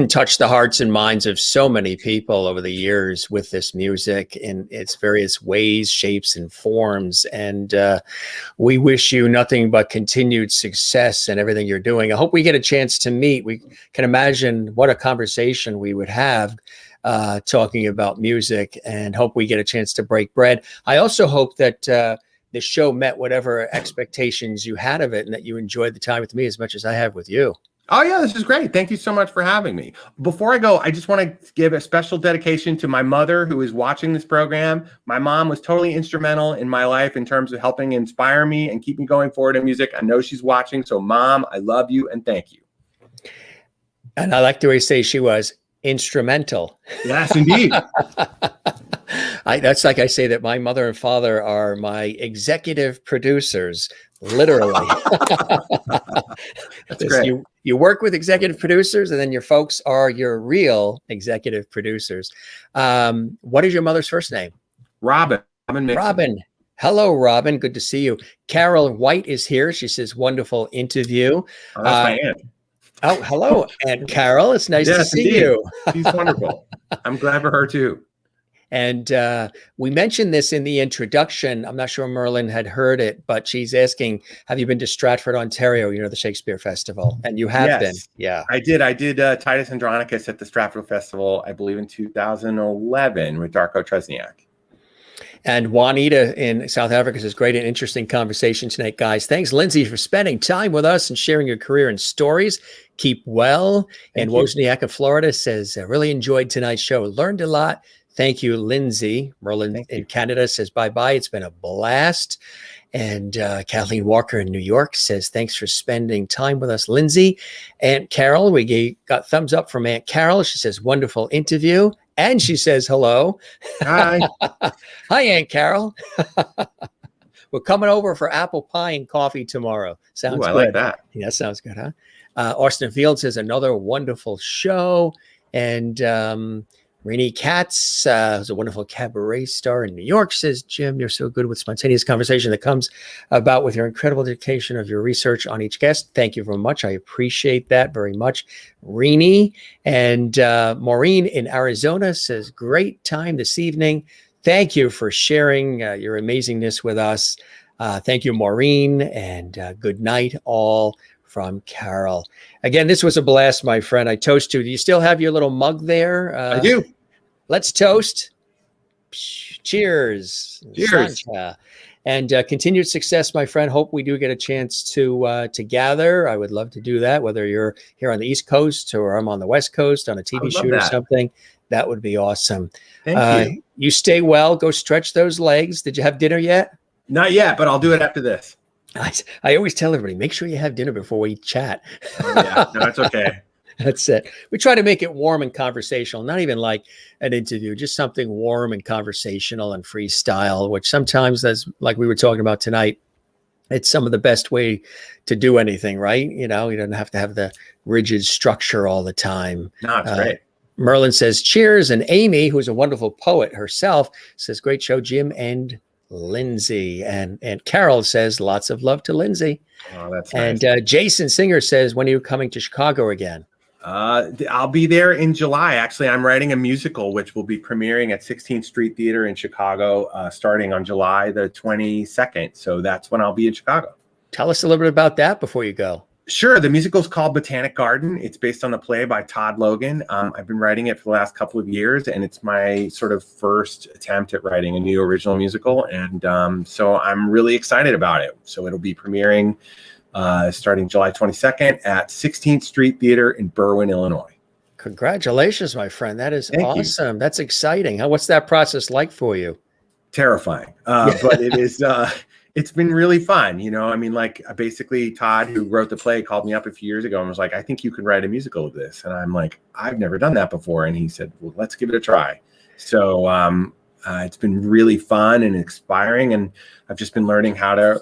touched the hearts and minds of so many people over the years with this music in its various ways, shapes, and forms. And we wish you nothing but continued success in everything you're doing. I hope we get a chance to meet. We can imagine what a conversation we would have talking about music, and hope we get a chance to break bread. I also hope that the show met whatever expectations you had of it, and that you enjoyed the time with me as much as I have with you. Oh, yeah, this is great. Thank you so much for having me. Before I go, I just want to give a special dedication to my mother who is watching this program. My mom was totally instrumental in my life in terms of helping inspire me and keep me going forward in music. I know she's watching. So, Mom, I love you and thank you. And I like the way you say she was instrumental. Yes, indeed. That's like I say that my mother and father are my executive producers, literally. That's great. You work with executive producers, and then your folks are your real executive producers. What is your mother's first name? Robin. Robin. Hello, Robin. Good to see you. Carol White is here. She says, wonderful interview. Oh, that's my aunt. Oh, hello, Aunt Carol. It's nice to see you. She's wonderful. I'm glad for her, too. And we mentioned this in the introduction. I'm not sure Merlin had heard it, but she's asking, have you been to Stratford, Ontario, the Shakespeare Festival? And you have been. Yeah, I did. I did Titus Andronicus at the Stratford Festival, I believe in 2011 with Darko Tresniak. And Juanita in South Africa says, great and interesting conversation tonight, guys. Thanks, Lindsay, for spending time with us and sharing your career and stories. Keep well. And Wozniak of Florida says, really enjoyed tonight's show. Learned a lot. Thank you, Lindsay. Merlin in Canada says, bye-bye. It's been a blast. And Kathleen Walker in New York says, thanks for spending time with us, Lindsay. Aunt Carol, we got thumbs up from Aunt Carol. She says, wonderful interview. And she says, hello. Hi. Hi, Aunt Carol. We're coming over for apple pie and coffee tomorrow. Sounds good. I like that. Yeah, sounds good, huh? Austin Field says, another wonderful show. And Rainey Katz, who's a wonderful cabaret star in New York, says, Jim, you're so good with spontaneous conversation that comes about with your incredible dedication of your research on each guest. Thank you very much. I appreciate that very much. Rainey and Maureen in Arizona says, great time this evening. Thank you for sharing your amazingness with us. Thank you, Maureen, and good night all from Carol. Again, this was a blast, my friend. I toast you. Do you still have your little mug there? I do. Let's toast. Cheers. Cheers. Sancha. And continued success, my friend. Hope we do get a chance to gather. I would love to do that, whether you're here on the East Coast or I'm on the West Coast on a TV shoot or something. That would be awesome. Thank you. You stay well. Go stretch those legs. Did you have dinner yet? Not yet, but I'll do it after this. I always tell everybody, make sure you have dinner before we chat. Yeah, no, it's okay. That's it. We try to make it warm and conversational, not even like an interview, just something warm and conversational and freestyle, which sometimes, as like we were talking about tonight, it's some of the best way to do anything, right? You know, you don't have to have the rigid structure all the time. No, it's great. Merlin says, cheers. And Amy, who's a wonderful poet herself, says, great show, Jim and Lindsay. And Carol says, lots of love to Lindsay. Oh, that's nice. And Jason Singer says, when are you coming to Chicago again? I'll be there in July. Actually, I'm writing a musical, which will be premiering at 16th Street Theater in Chicago, starting on July the 22nd. So that's when I'll be in Chicago. Tell us a little bit about that before you go. Sure. The musical is called Botanic Garden. It's based on a play by Todd Logan. I've been writing it for the last couple of years, and it's my sort of first attempt at writing a new original musical. And so I'm really excited about it. So it'll be premiering starting July 22nd at 16th Street Theater in Berwyn, Illinois. Congratulations, my friend. That is Thank awesome. You. That's exciting. What's that process like for you? Terrifying. But it is, it's been really fun. You know, I mean, like basically Todd, who wrote the play, called me up a few years ago and was like, I think you can write a musical of this. And I'm like, I've never done that before. And he said, well, let's give it a try. So it's been really fun and inspiring. And I've just been learning how to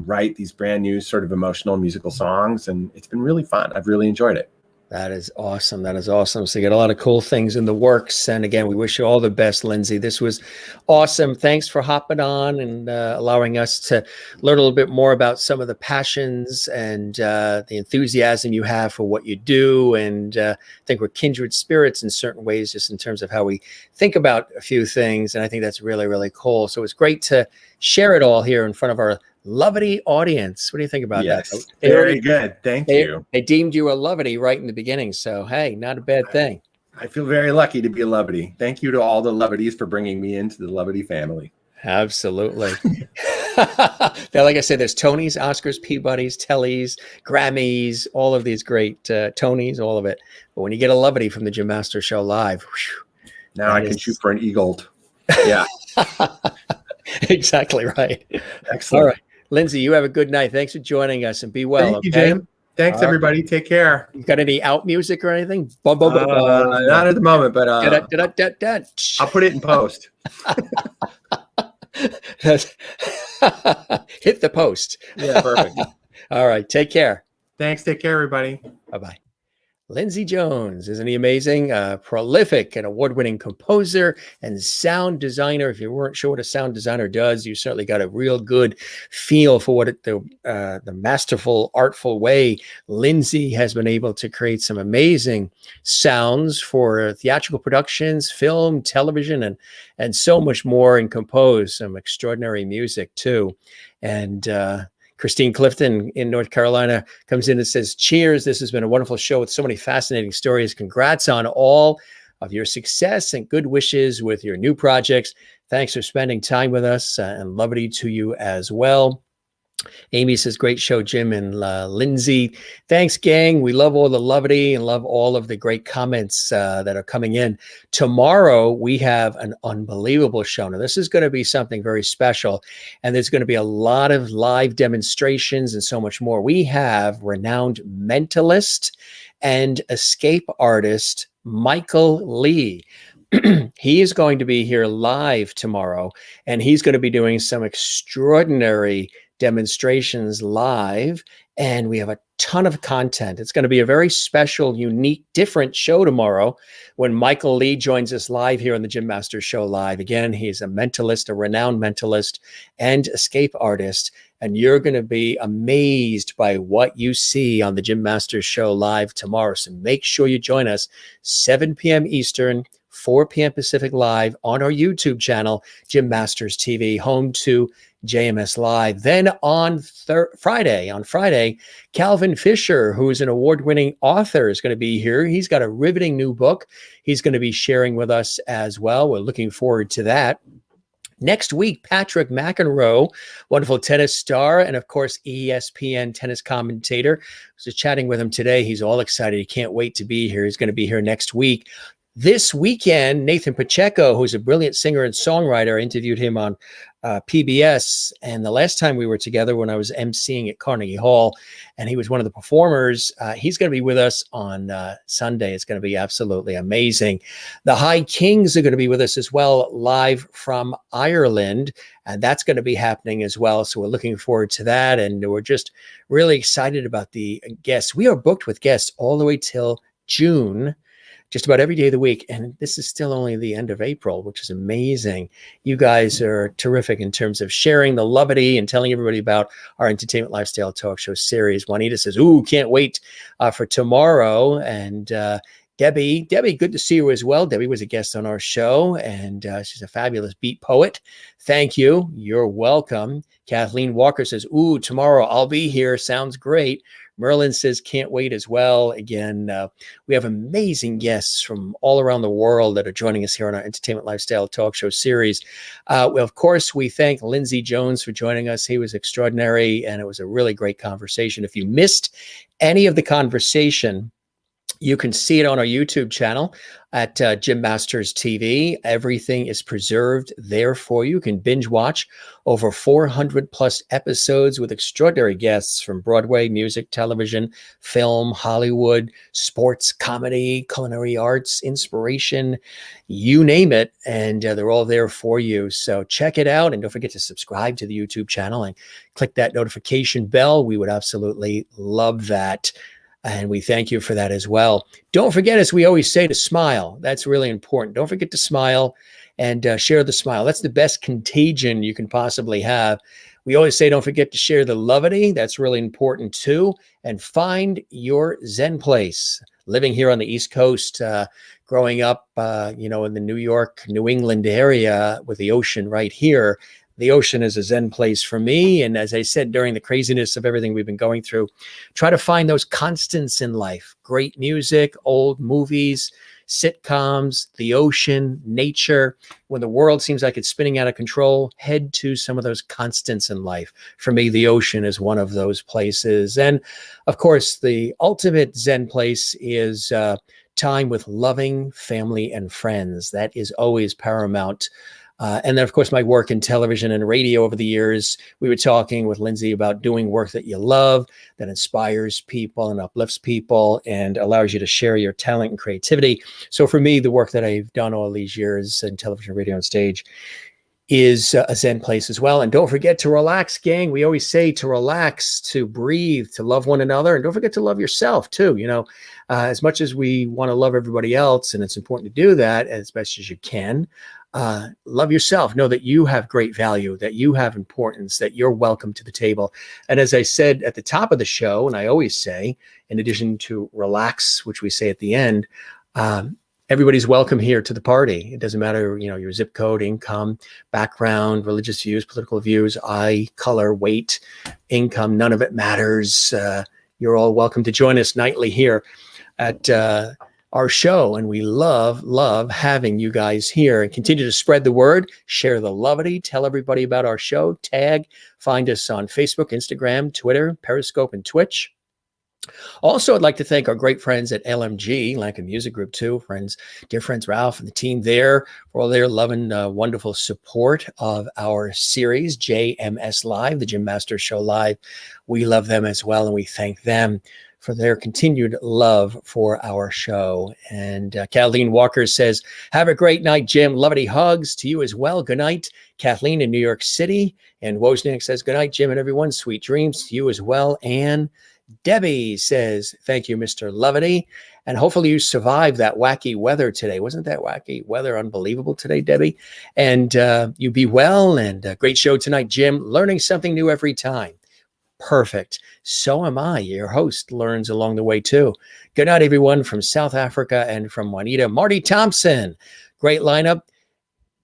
write these brand new sort of emotional musical songs. And it's been really fun. I've really enjoyed it. That is awesome. That is awesome. So you got a lot of cool things in the works. And again, we wish you all the best, Lindsay. This was awesome. Thanks for hopping on and allowing us to learn a little bit more about some of the passions and the enthusiasm you have for what you do. And I think we're kindred spirits in certain ways, just in terms of how we think about a few things. And I think that's really, really cool. So it's great to share it all here in front of our Lovity audience. What do you think about that? Very good. Thank you. They deemed you a Lovity right in the beginning. So, hey, not a bad thing. I feel very lucky to be a Lovity. Thank you to all the Lovities for bringing me into the Lovity family. Absolutely. Now, like I said, there's Tonys, Oscars, Peabodys, Tellys, Grammys, all of these great Tonys, all of it. But when you get a Lovity from the Jim Master Show live, whew, now I can shoot for an EGOT. Yeah. Exactly right. Excellent. All right. Lindsay, you have a good night. Thanks for joining us and be well. Thank you, Jim. Thanks, everybody. Take care. You got any out music or anything? Not at the moment, but I'll put it in post. Hit the post. Yeah, perfect. All right. Take care. Thanks. Take care, everybody. Bye-bye. Lindsay Jones, isn't he amazing? Prolific and award-winning composer and sound designer. If you weren't sure what a sound designer does, you certainly got a real good feel for what the masterful, artful way Lindsay has been able to create some amazing sounds for theatrical productions, film, television, and so much more, and compose some extraordinary music too. And Christine Clifton in North Carolina comes in and says, cheers. This has been a wonderful show with so many fascinating stories. Congrats on all of your success and good wishes with your new projects. Thanks for spending time with us and Lovity to you as well. Amy says, great show, Jim and Lindsay. Thanks, gang. We love all the Lovity and love all of the great comments that are coming in. Tomorrow, we have an unbelievable show. Now, this is going to be something very special, and there's going to be a lot of live demonstrations and so much more. We have renowned mentalist and escape artist Michael Lee. He is going to be here live tomorrow, and he's going to be doing some extraordinary demonstrations live, and we have a ton of content. It's going to be a very special, unique, different show tomorrow when Michael Lee joins us live here on the Jim Master Show Live. Again, he's a mentalist, a renowned mentalist and escape artist, and you're going to be amazed by what you see on the Jim Master Show Live tomorrow. So make sure you join us 7 p.m. Eastern, 4 p.m. Pacific Live on our YouTube channel, Jim Masters TV, home to JMS Live. Then on Friday, Calvin Fisher, who is an award-winning author, is going to be here. He's got a riveting new book he's going to be sharing with us as well. We're looking forward to that. Next week, Patrick McEnroe, wonderful tennis star, and of course, ESPN tennis commentator. I was just chatting with him today. He's all excited. He can't wait to be here. He's going to be here next week. This weekend, Nathan Pacheco, who's a brilliant singer and songwriter, I interviewed him on PBS. And the last time we were together, when I was emceeing at Carnegie Hall, and he was one of the performers, he's going to be with us on Sunday. It's going to be absolutely amazing. The High Kings are going to be with us as well, live from Ireland. And that's going to be happening as well. So we're looking forward to that. And we're just really excited about the guests. We are booked with guests all the way till June, just about every day of the week. And this is still only the end of April, which is amazing. You guys are terrific in terms of sharing the levity and telling everybody about our entertainment lifestyle talk show series. Juanita says, ooh, can't wait for tomorrow. And Debbie, good to see you as well. Debbie was a guest on our show, and she's a fabulous beat poet. Thank you. You're welcome. Kathleen Walker says, ooh, tomorrow I'll be here. Sounds great. Merlin says, can't wait as well. Again, we have amazing guests from all around the world that are joining us here on our Entertainment Lifestyle Talk Show series. Well, of course, we thank Lindsay Jones for joining us. He was extraordinary, and it was a really great conversation. If you missed any of the conversation, you can see it on our YouTube channel at Jim Masters TV. Everything is preserved there for you. You can binge watch over 400 plus episodes with extraordinary guests from Broadway, music, television, film, Hollywood, sports, comedy, culinary arts, inspiration, you name it. And they're all there for you. So check it out. And don't forget to subscribe to the YouTube channel and click that notification bell. We would absolutely love that. And we thank you for that as well. Don't forget, as we always say, to smile. That's really important. Don't forget to smile and share the smile. That's the best contagion you can possibly have. We always say, don't forget to share the levity. That's really important too. And find your Zen place. Living here on the East Coast, growing up, in the New York, New England area with the ocean right here. The ocean is a Zen place for me. And as I said, during the craziness of everything we've been going through, try to find those constants in life. Great music, old movies, sitcoms, the ocean, nature. When the world seems like it's spinning out of control, head to some of those constants in life. For me, the ocean is one of those places. And of course, the ultimate Zen place is time with loving family and friends. That is always paramount. And then, of course, my work in television and radio over the years. We were talking with Lindsay about doing work that you love, that inspires people and uplifts people and allows you to share your talent and creativity. So for me, the work that I've done all these years in television, radio, and stage is a Zen place as well. And don't forget to relax, gang. We always say to relax, to breathe, to love one another. And don't forget to love yourself too. As much as we want to love everybody else, and it's important to do that as best as you can, love yourself. Know that you have great value, that you have importance, that you're welcome to the table. And as I said at the top of the show, and I always say, in addition to relax, which we say at the end, everybody's welcome here to the party. It doesn't matter, your zip code, income, background, religious views, political views, eye color, weight, income, none of it matters. You're all welcome to join us nightly here at our show. And we love having you guys here, and continue to spread the word, share the levity, tell everybody about our show, find us on Facebook, Instagram, Twitter, Periscope, and Twitch. Also, I'd like to thank our great friends at LMG, Lanka Music Group too, dear friends Ralph and the team there for all their loving, wonderful support of our series, JMS Live, the Jim Masters Show Live. We love them as well, and we thank them for their continued love for our show. And Kathleen Walker says, have a great night, Jim. Levity hugs to you as well. Good night, Kathleen in New York City. And Wozniak says, good night, Jim and everyone. Sweet dreams to you as well. And Debbie says, thank you, Mr. Levity. And hopefully you survived that wacky weather today. Wasn't that wacky weather unbelievable today, Debbie? And you be well, and a great show tonight, Jim. Learning something new every time. Perfect. So am I. Your host learns along the way too. Good night, everyone, from South Africa and from Juanita. Marty Thompson. Great lineup.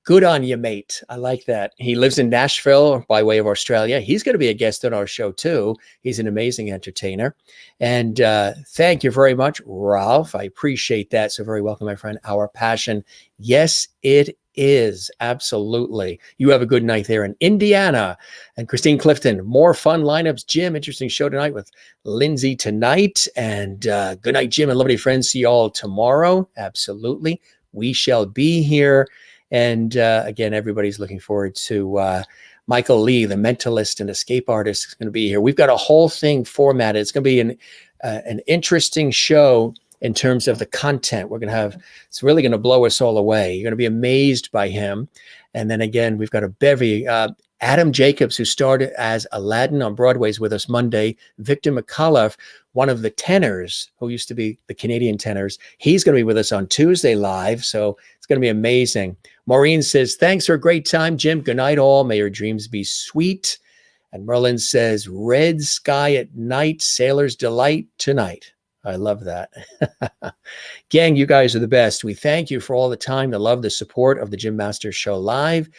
Good on you, mate. I like that. He lives in Nashville by way of Australia. He's going to be a guest on our show too. He's an amazing entertainer. And thank you very much, Ralph. I appreciate that. So very welcome, my friend. Our passion. Yes, it is. Absolutely. You have a good night there in Indiana. And Christine Clifton, more fun lineups. Jim, interesting show tonight with Lindsay tonight. And good night, Jim and lovely friends. See you all tomorrow. Absolutely. we shall be here. And again, everybody's looking forward to Michael Lee, the mentalist and escape artist, is going to be here. We've got a whole thing formatted. It's going to be an interesting show in terms of the content we're going to have. It's really going to blow us all away. You're going to be amazed by him. And then again, we've got a bevy. Adam Jacobs, who started as Aladdin on Broadway, is with us Monday. Victor McAuliffe, one of the tenors who used to be the Canadian tenors, he's going to be with us on Tuesday live. So it's going to be amazing. Maureen says, thanks for a great time, Jim. Good night, all. May your dreams be sweet. And Merlin says, red sky at night, sailor's delight tonight. I love that. Gang, you guys are the best. We thank you for all the time, the love, the support of the Jim Masters Show Live.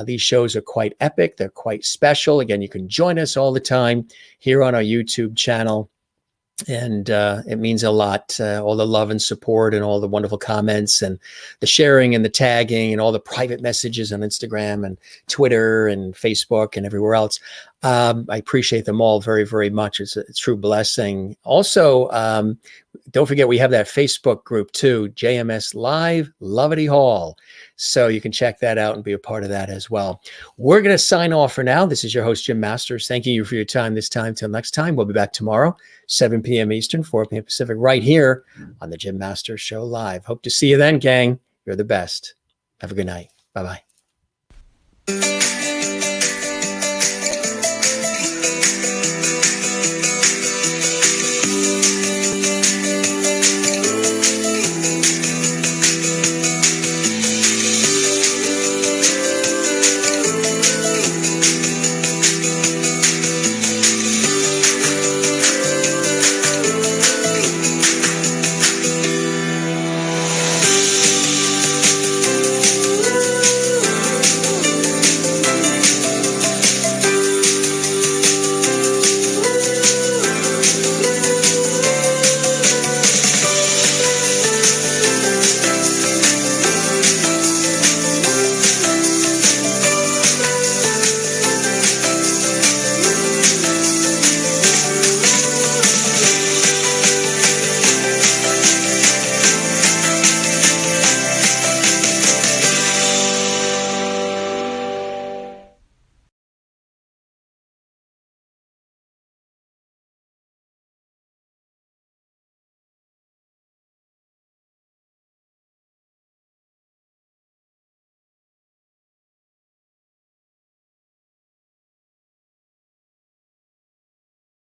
These shows are quite epic. They're quite special. Again, you can join us all the time here on our YouTube channel. And it means a lot, all the love and support and all the wonderful comments and the sharing and the tagging and all the private messages on Instagram and Twitter and Facebook and everywhere else. I appreciate them all very, very much. It's a true blessing. Also, don't forget, we have that Facebook group too, JMS Live, Lovity Hall. So you can check that out and be a part of that as well. We're going to sign off for now. This is your host, Jim Masters. Thanking you for your time this time. Till next time, we'll be back tomorrow, 7 p.m. Eastern, 4 p.m. Pacific, right here on the Jim Masters Show Live. Hope to see you then, gang. You're the best. Have a good night. Bye-bye.